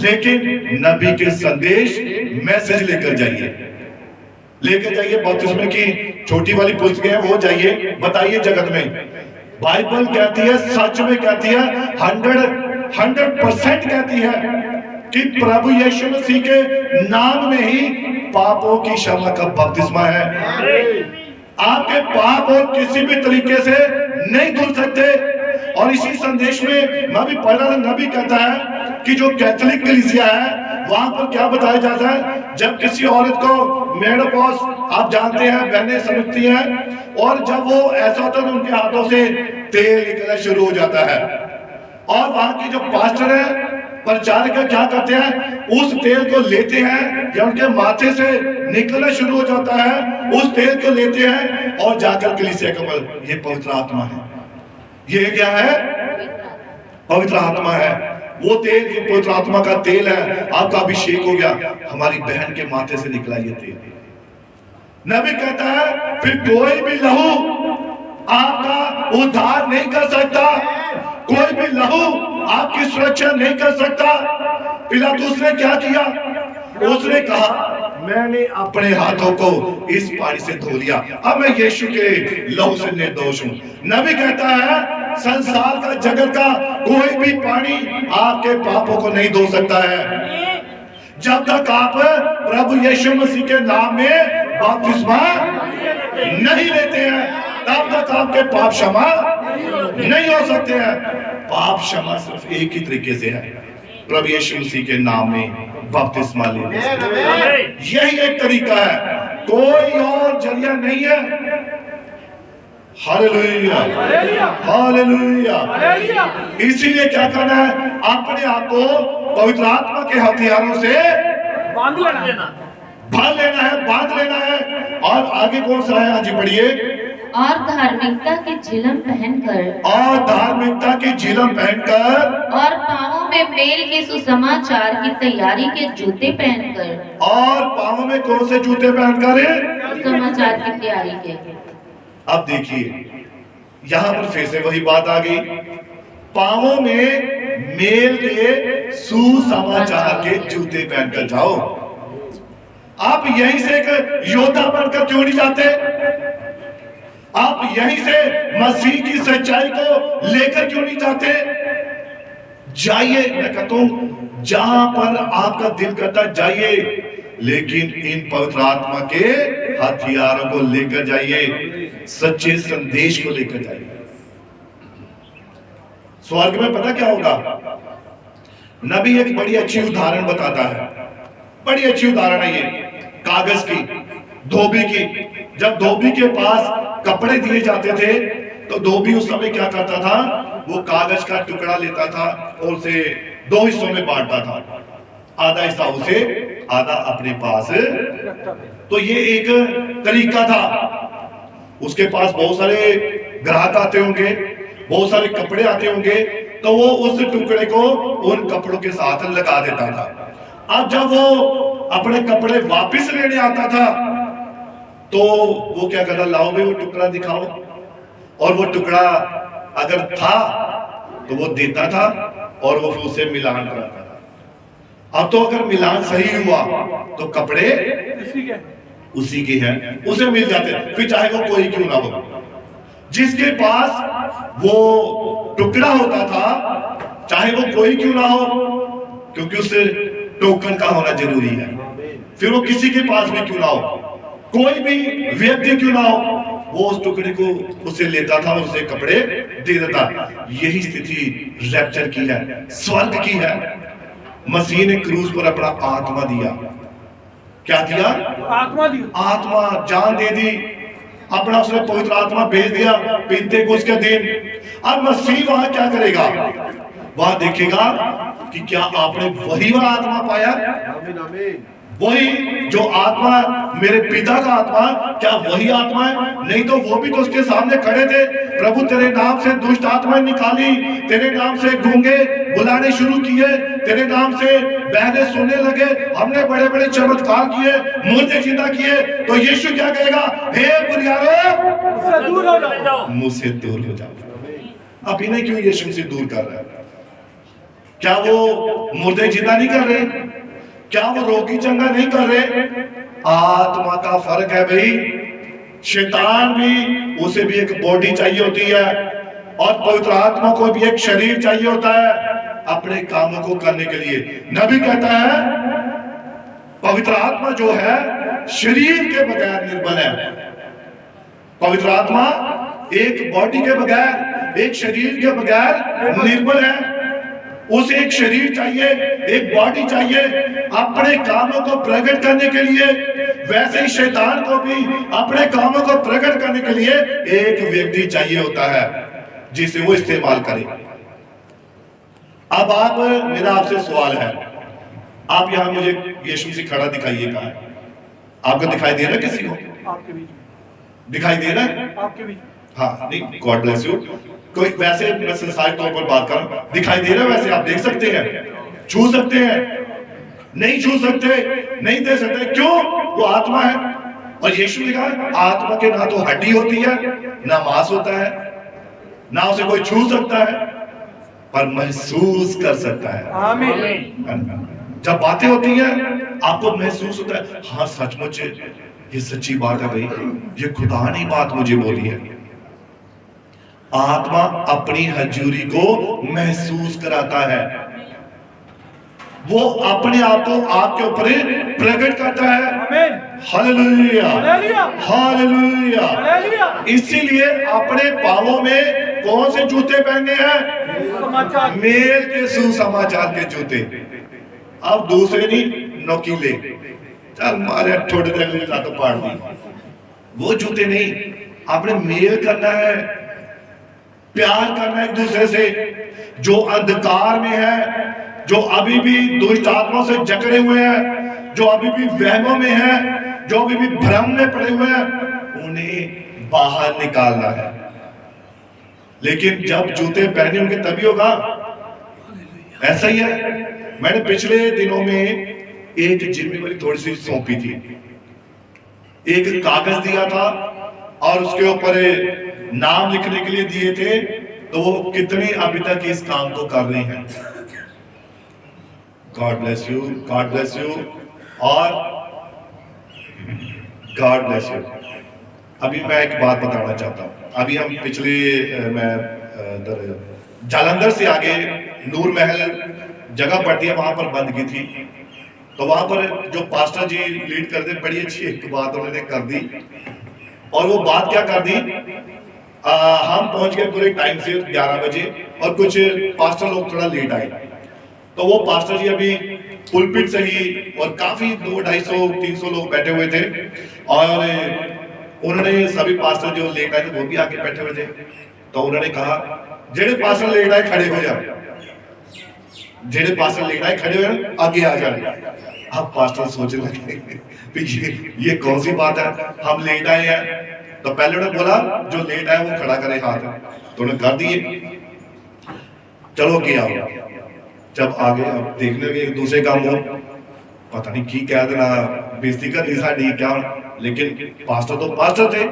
लेकिन नबी के संदेश मैसेज लेकर जाइए। बपतिस्मे की छोटी वाली पुस्तकें हैं वो जाइए, बताइए जगत में। बाइबल कहती है, सच में कहती है, 100% कहती है कि प्रभु यीशु मसीह के नाम में ही पापों की क्षमा का बपतिस्मा है। आपके पाप और किसी भी तरीके से नहीं धुल सकते, और इसी संदेश में मैं भी पढ़ रहा था, नबी कहता है कि जो कैथोलिक कलीसिया है वहां पर क्या बताया जाता है, जब किसी औरत को मेनोपॉज, आप जानते हैं बहनें समझती हैं, और जब वो ऐसा होता है उनके हाथों से तेल निकलना शुरू हो जाता है, और वहां की जो पास्टर है, प्रचारक क्या करते हैं, उस तेल को लेते हैं, या उनके माथे से निकलना शुरू हो जाता है, उस तेल को लेते हैं और जाकर कलीसिया के ऊपर, ये पवित्र आत्मा है, ये क्या है, पवित्र आत्मा है। वो तेल जो पवित्र आत्मा का तेल है, आपका अभिषेक हो गया, हमारी बहन के माथे से निकला ये तेल। नबी कहता है फिर कोई भी लहू आपका उद्धार नहीं कर सकता, कोई भी लहू आपकी सुरक्षा नहीं कर सकता। पिलातुस ने क्या किया, उसने कहा मैंने अपने हाथों को इस पानी से धो लिया, अब मैं यीशु के लहू से निर्दोष हूं। नबी कहता है संसार का, जगत का कोई भी पानी आपके पापों को नहीं धो सकता है। जब तक आप प्रभु यीशु मसीह के नाम में बपतिस्मा नहीं लेते हैं, तब तक आपके पाप क्षमा नहीं हो सकते हैं। पाप क्षमा सिर्फ एक ही तरीके से है, प्रभु यीशु मसीह के नाम में बपतिस्मा लेने से। यही एक तरीका है, कोई और जरिया नहीं है। Hallelujah, hallelujah. इसीलिए क्या करना है, अपने आप को पवित्र आत्मा के हथियारों से बांध लेना, बांध लेना है, बांध लेना है। और आगे कौन सा है, आज पढ़िए। और धार्मिकता की झिलम पहनकर, और धार्मिकता की झिलम पहनकर, और पांवों में मेल के सुसमाचार की तैयारी के जूते पहनकर, और पांवों में कौन से जूते पहनकर, सुसमाचार की तैयारी के। अब देखिए यहां पर फिर से वही बात आ गई, पांवों में मेल के सुसमाचार के जूते पहनकर जाओ। आप यहीं से एक योद्धा बनकर क्यों नहीं जाते, आप यहीं से मसीह की सच्चाई को लेकर क्यों नहीं जाते। जाइए, मैं कहता हूं जहां पर आपका दिल करता जाइए, लेकिन इन पवित्र आत्मा के हथियारों को लेकर जाइए, सच्चे संदेश को लेकर जाइए। स्वर्ग में पता क्या होगा, नबी एक बड़ी अच्छी उदाहरण बताता है, बड़ी अच्छी उदाहरण है ये, कागज की, धोबी की। जब धोबी के पास कपड़े दिए जाते थे तो धोबी उस समय क्या करता था, वो कागज का टुकड़ा लेता था और उसे दो हिस्सों में बांटता था, आधा हिस्सा उसे, आधा अपने पास। तो ये एक तरीका था। उसके पास बहुत सारे ग्राहक आते होंगे, बहुत सारे कपड़े आते होंगे, तो वो उस टुकड़े को उन कपड़ों के साथ लगा देता था। अब जब वो अपने कपड़े वापस लेने आता था तो वो क्या करता, लाओ भाई वो टुकड़ा दिखाओ, और वो टुकड़ा अगर था तो वो देता था और वो फिर उसे मिलान कराता था। अब तो अगर मिलान सही हुआ तो कपड़े उसी के हैं, उसे मिल जाते, फिर चाहे वो कोई क्यों ना हो। जिसके पास वो टुकड़ा होता था, चाहे वो कोई क्यों ना हो, क्योंकि उसे टोकन का होना जरूरी है, फिर वो किसी के पास भी क्यों ना हो, कोई भी व्यक्ति क्यों ना हो, वो उस टुकड़े को उसे लेता था और उसे कपड़े दे देता। यही स्थिति रैप्चर की है, स्वर्ग की है। मसीह ने क्रूस पर अपना आत्मा दिया। क्या दिया, आत्मा दी, आत्मा, जान दे दी, अपना उसने पवित्र आत्मा भेज दिया पेंतेकोस्त के दिन। अब मसीह वहां क्या करेगा, वहां देखेगा कि क्या आपने वही वाला आत्मा पाया, आमीन आमीन। वही जो आत्मा मेरे पिता का आत्मा, क्या वही आत्मा है? नहीं तो वो भी तो उसके सामने खड़े थे, प्रभु तेरे नाम से दुष्ट आत्मा निकाली, तेरे नाम से गूंगे बुलाने शुरू किए, तेरे नाम से बहरे सुनने लगे, हमने बड़े बड़े चमत्कार किए, मुर्दे जिंदा किए। तो यीशु क्या कहेगा, हे बुनियारो, मुझसे दूर हो जाओ, मुझसे दूर हो जाओ। अब इन्हें क्यों यीशु से दूर कर रहा है? क्या वो मुर्दे जिंदा नहीं कर रहे? क्या वो रोगी चंगा नहीं कर रहे? आत्मा का फर्क है भाई। शैतान भी, उसे भी एक बॉडी चाहिए होती है, और पवित्र आत्मा को भी एक शरीर चाहिए होता है अपने कामों को करने के लिए। नबी कहता है पवित्र आत्मा जो है शरीर के बगैर निर्बल है, पवित्र आत्मा एक बॉडी के बगैर, एक शरीर के बगैर निर्बल है। उसे एक शरीर चाहिए, एक बॉडी चाहिए अपने कामों को प्रकट करने के लिए। वैसे ही शैतान को भी अपने कामों को प्रकट करने के लिए एक व्यक्ति चाहिए होता है जिसे वो इस्तेमाल करे। अब आप, मेरा आपसे सवाल है, आप यहां मुझे यीशु से खड़ा दिखाइए। कहां है? आपको दिखाई दे रहा है? किसी को आपके बीच दिखाई दे रहा है? आपके बीच हाँ, नहीं, गॉड ब्लेस यू। कोई वैसे मैं संसारिक तौर पर बात कर रहा हूं, दिखाई दे रहा है? वैसे आप देख सकते हैं, छू सकते हैं? नहीं छू सकते, नहीं दे सकते। क्यों? वो आत्मा है। और यीशु ने कहा आत्मा के ना तो हड्डी होती है, ना मांस होता है, ना उसे कोई छू सकता है, पर महसूस कर सकता है। आमीन। जब बातें होती हैं आपको महसूस होता है, हाँ सचमुच ये सच्ची बात है भाई, ये खुदा ने बात मुझे बोली है। आत्मा अपनी हजूरी को महसूस कराता है, वो अपने आप को आपके ऊपर प्रकट करता है। आमीन। Hallelujah, hallelujah, hallelujah. हालेलुया। इसीलिए अपने पांवों में कौन से जूते पहनने हैं? समाचार। मेल के सुसमाचार के जूते। अब दूसरे नहीं, नोकीले, चल मारे छोटे देर तो पाड़ दी, वो जूते नहीं। आपने मेल करना है, प्यार करना है एक दूसरे से। जो अंधकार में है, जो अभी भी दुष्ट आत्माओं से जकड़े हुए हैं, जो अभी भी वहमों में है, जो अभी भी भ्रम में पड़े हुए हैं, उन्हें बाहर निकालना है। लेकिन जब जूते पहने होंगे तभी होगा। ऐसा ही है। मैंने पिछले दिनों में एक जिम्मेवारी थोड़ी सी सौंपी थी। एक कागज दिया था और उसके ऊपर नाम लिखने के लिए दिए थे, तो वो कितने अभी तक इस काम को कर रही हैं। God bless you, God bless you और गॉड ब्लेस यू। अभी मैं एक बात बताना चाहता हूँ। अभी हम पिछले मैं जालंधर से आगे नूर महल जगह पड़ती है, वहां पर बंद की थी। तो वहां पर जो पास्टर जी लीड करते, बड़ी अच्छी एक बात उन्होंने कर दी। और वो बात क्या कर दी, हम पहुंच गए पूरे टाइम से 11 बजे और कुछ पास्टर लोग थोड़ा लेट आए। तो वो पास्टर जी अभी पुलपिट से ही, और काफी 200-250-300 लोग बैठे हुए थे, और उन्होंने सभी पास्टर जो लेट आए थे वो भी आके बैठे हुए थे। तो उन्होंने कहा जेड़े पास्टर लेट आए खड़े हो जाओ, जेड़े पास्टर लेट आए खड़े हो आगे आ जाए। अब पास्टर सोचने लगे ये कौन सी बात है, हम लेट आए हैं। तो पहले उन्होंने बोला जो लेट आए वो खड़ा करे हाथ, तो उन्होंने कर दिए। चलो क्या हो, जब आगे अब देखने लगे एक दूसरे का मुंह, पता नहीं की कह देना, बेइज्जती कर दी साड़ी क्या। लेकिन पास्टर तो पास्टर थे,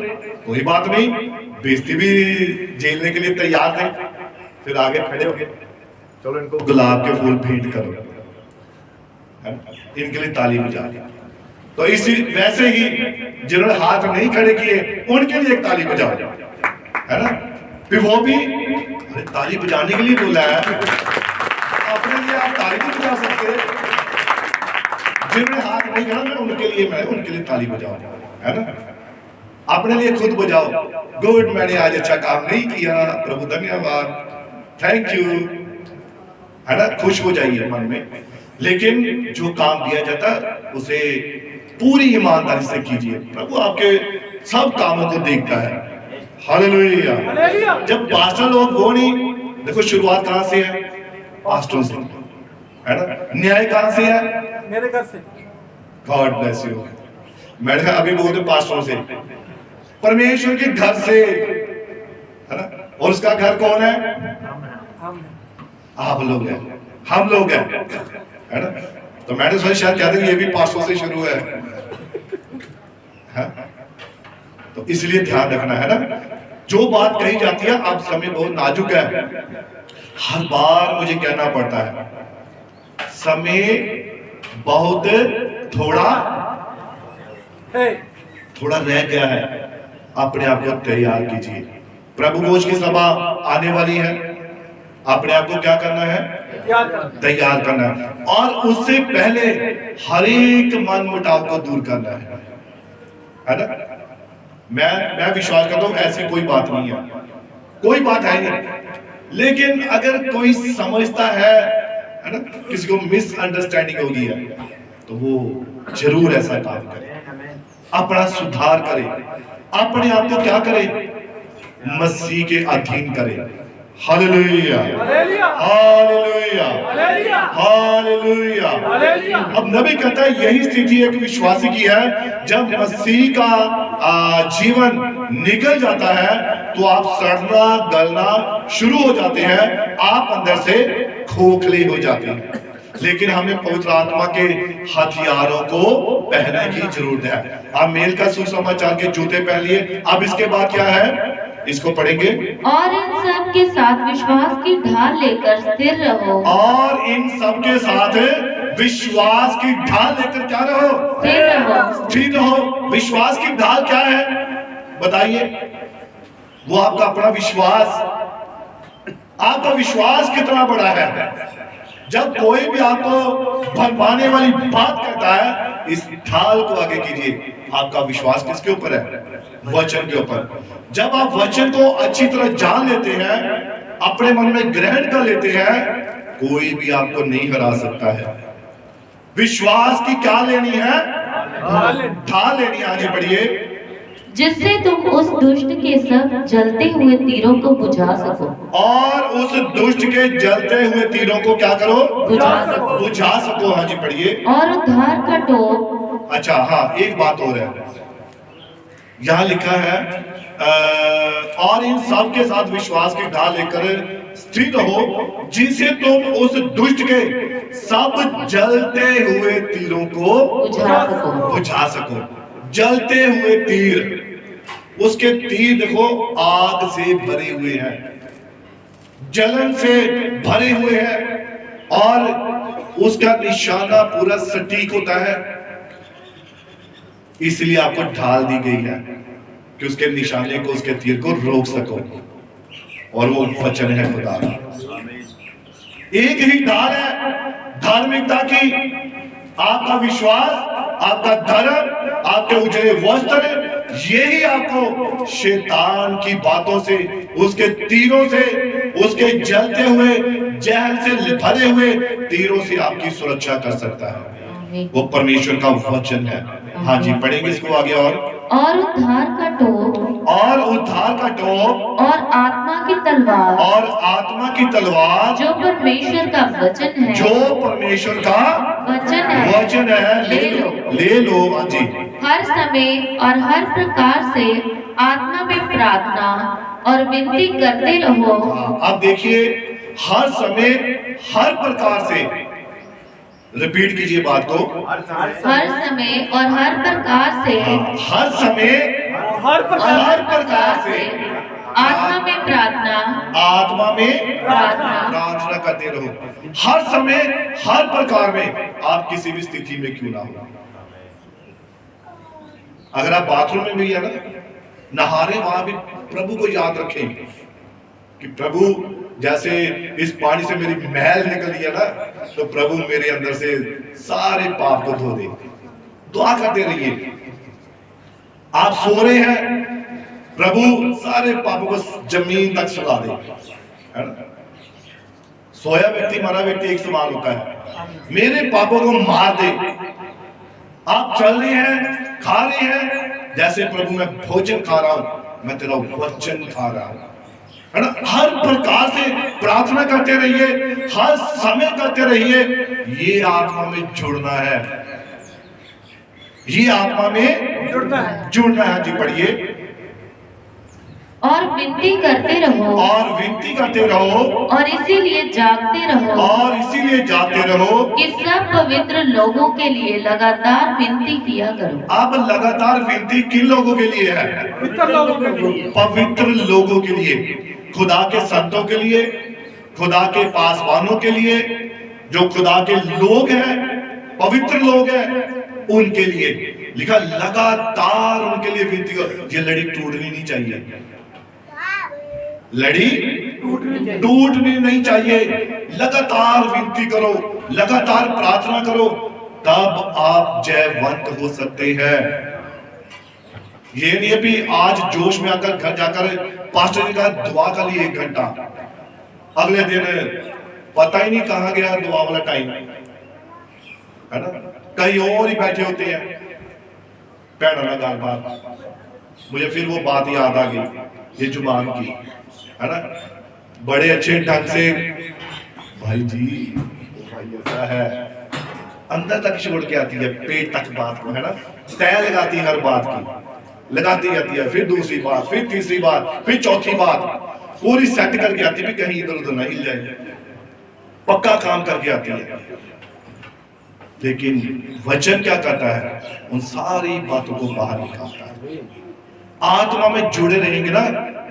कोई बात नहीं, बेइज्जती भी झेलने के लिए तैयार थे। फिर आगे खड़े हो गए, चलो इनको गुलाब के फूल भेंट करो, इनके लिए ताली बजा। तो इसी वैसे ही जिन्होंने हाथ नहीं खड़े किए उनके लिए एक ताली बजाओ, है ना। फिर वो भी अरे ताली बजाने के लिए बोला है, अपने लिए आप ताली नहीं बजा सकते। जिन्होंने हाथ नहीं खड़ा मैं उनके लिए ताली बजाओ, है ना। अपने लिए खुद बजाओ, गुड मैंने आज अच्छा काम नहीं किया, प्रभु धन्यवाद, थैंक यू, है ना। खुश हो जाइए मन में। लेकिन जो काम दिया जाता उसे पूरी ईमानदारी से कीजिए, प्रभु आपके सब कामों को देखता है। हालेलुया। जब पास्टर लोग वो नहीं, देखो शुरुआत कहां से है, पास्टरों से, है ना। न्याय कहां से है, मेरे घर से। God bless you. मैंने अभी बोलते पास्टरों से, परमेश्वर के घर से, है ना। और उसका घर कौन है, आप लोग हैं, हम लोग हैं, है ना। तो मैंने सोचा शायद कहते ये भी पास्टरों से शुरू है, तो इसलिए ध्यान रखना, है ना। जो बात कही जाती है, अब समय बहुत नाजुक है, हर बार मुझे कहना पड़ता है, समय बहुत थोड़ा रह गया है, अपने आप को तैयार कीजिए। प्रभु भोज की सभा आने वाली है, अपने आप को क्या करना है, तैयार करना है। और उससे पहले हर एक मन मुटाव को दूर करना है ना। मैं विश्वास करता हूं ऐसी कोई बात नहीं है, कोई बात है नहीं। लेकिन अगर कोई समझता है ना, किसी को मिसअंडरस्टैंडिंग हो गई है, तो वो जरूर ऐसा काम करे, अपना सुधार करे, अपने आप को क्या करे, मसीह के अधीन करे। Hallelujah, hallelujah, hallelujah, hallelujah, hallelujah. Hallelujah. अब नबी कहता है यही स्थिति एक विश्वासी की है, जब मसीह का जीवन निकल जाता है तो आप सड़ना गलना शुरू हो जाते हैं, आप अंदर से खोखले हो जाते हैं। लेकिन हमें पवित्र आत्मा के हथियारों को पहनने की जरूरत है। आप मेल का सुसमाचार के जूते पहन लिए। अब इसके बाद क्या है, इसको पढ़ेंगे। और इन सब के साथ विश्वास की ढाल लेकर स्थिर रहो। और इन सब के साथ विश्वास की ढाल लेकर क्या रहो, स्थिर रहो। स्थिर रहो। विश्वास की ढाल क्या है बताइए? वो आपका अपना विश्वास। आपका विश्वास कितना बड़ा है? जब कोई भी आपको भरमाने वाली बात कहता है, इस ढाल को आगे कीजिए। आपका विश्वास किसके ऊपर है? वचन के ऊपर। जब आप वचन को अच्छी तरह जान लेते हैं, अपने मन में ग्रहण कर लेते हैं, कोई भी आपको नहीं हरा सकता है। विश्वास की क्या लेनी है? ढाल लेनी है। आगे बढ़िए। जिससे तुम उस दुष्ट के सब जलते हुए तीरों को बुझा सको। और उस दुष्ट के जलते हुए तीरों को क्या करो? बुझा सको। बुझा सको। हाँ जी पढ़िए। और उद्धार का टोप। अच्छा हाँ, एक बात और है, यहाँ लिखा है और इन सब के साथ विश्वास की ढाल लेकर स्थिर रहो, जिसे तुम उस दुष्ट के सब जलते हुए तीरों को बुझा सको। बुझा सको। जलते हुए तीर, उसके तीर देखो आग से भरे हुए हैं, जलन से भरे हुए हैं, और उसका निशाना पूरा सटीक होता है। इसलिए आपको ढाल दी गई है कि उसके निशाने को, उसके तीर को रोक सको, और वो वचन है खुदा। एक ही ढाल है धार्मिकता की, आपका विश्वास, आपका धर्म, आपके उजले वस्त्र, यही आपको शैतान की बातों से, उसके तीरों से, उसके जलते हुए जहर से भरे हुए तीरों से आपकी सुरक्षा कर सकता है। वो परमेश्वर का वचन है। हाँ जी पढ़ेंगे इसको आगे। और उद्धार का टोप। और उद्धार का टोप। और आत्मा की तलवार। और आत्मा की तलवार, जो परमेश्वर का वचन है। जो परमेश्वर का वचन है। ले लो, ले लो। हाँ जी। हर समय और हर प्रकार से आत्मा में प्रार्थना और विनती करते रहो। अब देखिए, हर समय हर प्रकार से, रिपीट कीजिए बात को। हर समय और हर प्रकार से। हर समय हर प्रकार से आत्मा में प्रार्थना। आत्मा में प्रार्थना। प्रार्थना करते रहो। हर समय हर प्रकार में, आप किसी भी स्थिति में क्यों ना हो। अगर आप बाथरूम में भी है ना, नहा रहे, वहां भी प्रभु को याद रखें कि प्रभु, जैसे इस पानी से मेरी मैल निकल है ना, तो प्रभु मेरे अंदर से सारे पाप को धो दे। दुआ करते रहिए। आप सो रहे हैं, प्रभु सारे पापों को जमीन तक सुला दे, है ना। सोया व्यक्ति, मरा व्यक्ति एक समान होता है। मेरे पापों को मार दे। आप चल रहे हैं, खा रहे हैं, जैसे प्रभु मैं भोजन खा रहा हूं, मैं तेरा वचन खा रहा हूं, है ना। हर प्रकार से प्रार्थना करते रहिए, हर समय करते रहिए। ये आत्मा में जुड़ना है, ये आत्मा में जुड़ना है। जी पढ़िए। और विनती करते रहो। और विनती करते रहो। और इसीलिए जागते रहो। और इसीलिए जागते रहो कि सब पवित्र लोगों के लिए लगातार विनती किया करो। अब लगातार विनती किन लोगों के लिए है? पवित्र लोगों के लिए, खुदा के संतों के लिए, खुदा के पासवानों के लिए, जो खुदा के लोग हैं, पवित्र लोग हैं, उनके लिए लिखा लगातार उनके लिए विनती करो। ये लड़ी टूटनी नहीं चाहिए, लड़ी टूटनी नहीं चाहिए। लगातार विनती करो, लगातार प्रार्थना करो, तब आप जयवंत हो सकते हैं। ये नहीं है भी आज जोश में आकर घर जाकर पास्टर जी का दुआ कर ली 1 घंटा, अगले दिन पता ही नहीं कहां गया दुआ वाला टाइम, है ना, कहीं और ही बैठे होते हैं। भैन ना गल बात, मुझे फिर वो बात याद आ गई ये जुबान की, है ना, बड़े अच्छे ढंग से भाई जी भाई ऐसा है, अंदर तक छोड़ के आती है, पेट तक बात को, है ना, तय लगाती है हर बात की, लगाती जाती है, फिर दूसरी बात, फिर तीसरी बात, फिर चौथी बात, पूरी सेट करके आती है भी कहीं इधर उधर ना हिल जाए, पक्का काम करके आती है। लेकिन वचन क्या करता है, उन सारी बातों को बाहर निकालता है। आत्मा में जुड़े रहेंगे ना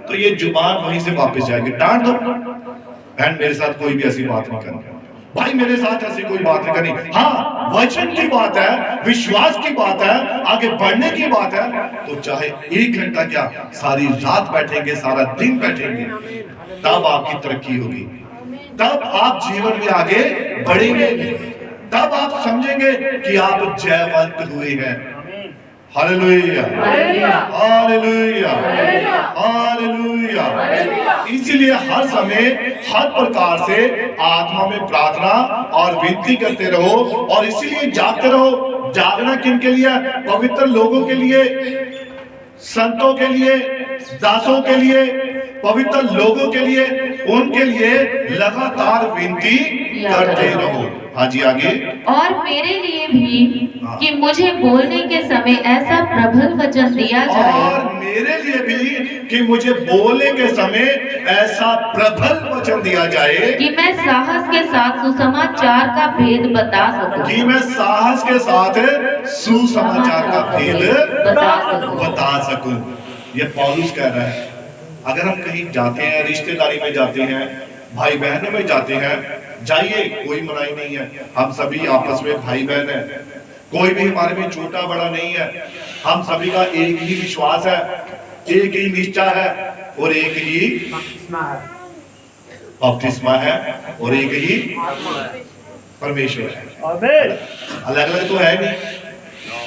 तो ये जुबान वहीं से वापस जाएगी। डांट दो, बहन मेरे साथ कोई भी ऐसी बात नहीं करनी, भाई मेरे साथ ऐसी कोई बात नहीं करनी। हाँ, वचन की बात है, विश्वास की बात है, आगे बढ़ने की बात है, तो चाहे 1 घंटा क्या सारी रात बैठेंगे, सारा दिन बैठेंगे, तब आपकी तरक्की होगी, तब आप जीवन में आगे बढ़ेंगे, तब आप समझेंगे कि आप जयवंत हुए हैं। Hallelujah, hallelujah, hallelujah. इसीलिए हर समय हर प्रकार से आत्मा में प्रार्थना और विनती करते रहो, और इसीलिए जागते रहो। जागना किन के लिए? पवित्र लोगों के लिए, संतों के लिए, दासों के लिए, पवित्र लोगों के लिए, उनके लिए लगातार विनती करते रहो। हाँ जी, आगे। और मेरे लिए भी कि मुझे बोलने के समय ऐसा प्रबल वचन दिया जाए, और मेरे लिए भी कि मुझे बोलने के समय ऐसा प्रबल वचन दिया जाए कि मैं साहस के साथ सुसमाचार का भेद बता सकूं, कि मैं साहस के साथ सुसमाचार का भेद बता सकूं। ये पौलुस कह रहा है। अगर हम कहीं जाते हैं, रिश्तेदारी में जाते हैं, भाई बहनों में जाते हैं, जाइए, कोई मनाही नहीं है, हम सभी आपस में भाई बहन हैं, कोई भी हमारे में छोटा बड़ा नहीं है, हम सभी का एक ही विश्वास है, एक ही निश्चय है, और एक ही बपतिस्मा है, और एक ही परमेश्वर है। अलग अलग तो है नहीं।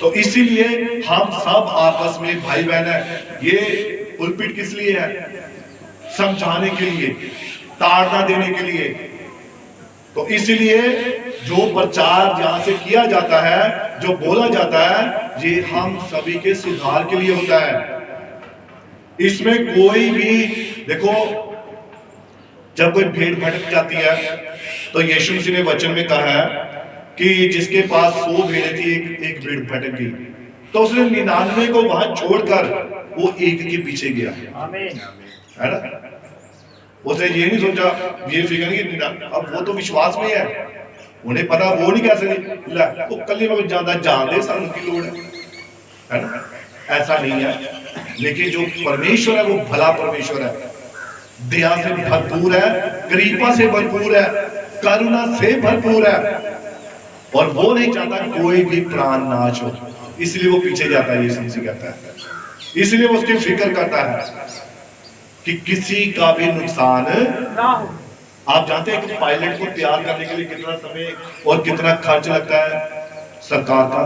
तो इसीलिए हम सब आपस में भाई बहन है। ये पुलपिट किस लिए है? समझाने के लिए, ताड़ना देने के लिए। तो इसीलिए जो प्रचार यहां से किया जाता है, जो बोला जाता है, ये हम सभी के सुधार के लिए होता है। इसमें कोई भी, देखो, जब कोई भेड़ भटक जाती है तो यीशु मसीह ने वचन में कहा है कि जिसके पास 100 भेड़ें थी, एक भेड़ भटक गई, तो उसने 99 को वहां छोड़कर वो एक के पीछे गया, है ना। उसने ये नहीं सोचा, ये फिक्र नहीं कि अब वो तो विश्वास में है, उन्हें पता वो नहीं कैसे नहीं वो कल में ज्यादा जान दे, सानू की लोड़ है ना। ऐसा नहीं है। लेकिन जो परमेश्वर है वो भला परमेश्वर है, दया से भरपूर है, कृपा से भरपूर है, करुणा से भरपूर है, और वो नहीं चाहता कोई भी प्राण नाश हो। इसलिए वो पीछे जाता है, यीशु मसीह कहता है। इसलिए वो उसकी फिक्र करता है कि किसी का भी नुकसान ना हो। आप जानते हैं कि पायलट को तैयार करने के लिए कितना समय और कितना खर्च लगता है? सरकार का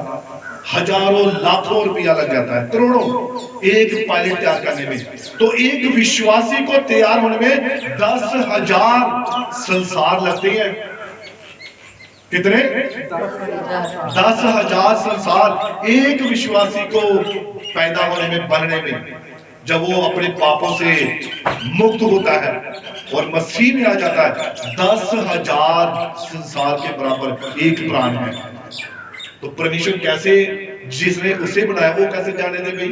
हजारों लाखों रुपया लग जाता है, करोड़ों, एक पायलट तैयार करने में। तो एक विश्वासी को तैयार होने में 10,000 संसार लगते हैं। कितने? 10,000 संसार एक विश्वासी को पैदा होने में, बनने में। जब वो अपने पापों से मुक्त होता है और मसीह में आ जाता है, 10,000 संसार के बराबर एक प्राण है। तो परमेश्वर कैसे, जिसने उसे बनाया वो कैसे जाने दे भाई?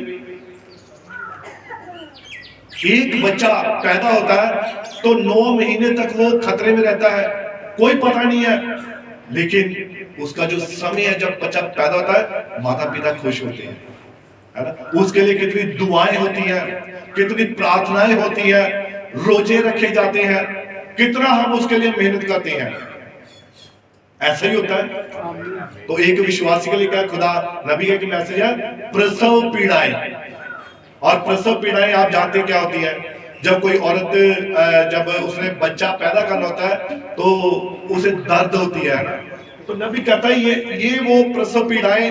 एक बच्चा पैदा होता है तो 9 महीने तक वो खतरे में रहता है, कोई पता नहीं है। लेकिन उसका जो समय है जब बच्चा पैदा होता है, माता पिता खुश होते हैं, है ना। उसके लिए कितनी दुआएं होती हैं, कितनी प्रार्थनाएं होती हैं, रोजे रखे जाते हैं, कितना हम उसके लिए मेहनत करते हैं। ऐसा ही होता है। तो एक विश्वासी के लिए क्या खुदा नबी का मैसेज है? प्रसव पीड़ाएं। और प्रसव पीड़ाएं आप जानते हैं क्या होती है? जब कोई औरत, जब उसने बच्चा पैदा करना होता है तो उसे दर्द होती है ना। तो नबी कहता है ये वो प्रसव पीड़ाएं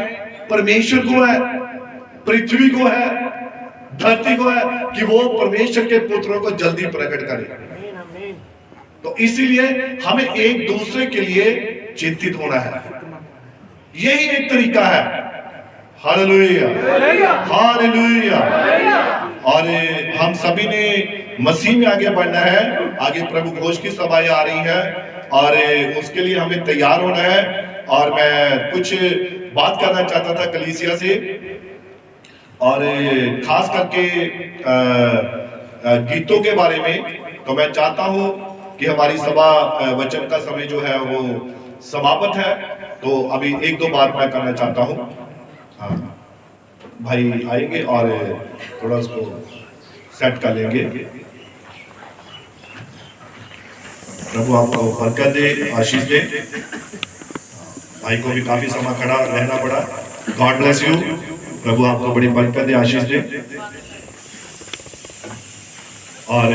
परमेश्वर को है, पृथ्वी को है, धरती को है कि वो परमेश्वर के पुत्रों को जल्दी प्रकट करे। तो इसीलिए हमें एक दूसरे के लिए चिंतित होना है, यही एक तरीका है। Hallelujah, hallelujah. और हम सभी ने मसीह में आगे बढ़ना है। आगे प्रभु घोष की सभाएं आ रही है और उसके लिए हमें तैयार होना है। और मैं कुछ बात करना चाहता था कलीसिया से, और खास करके गीतों के बारे में। तो मैं चाहता हूं कि हमारी सभा वचन का समय जो है वो समाप्त है, तो अभी एक दो बात मैं करना चाहता हूं। हाँ, भाई आएंगे और थोड़ा उसको सेट कर लेंगे। प्रभु आपको बरकत दे, आशीष दे। भाई को भी काफी समय खड़ा रहना पड़ा। God bless you. प्रभु आपको बड़ी बरकत दे, आशीष दे। और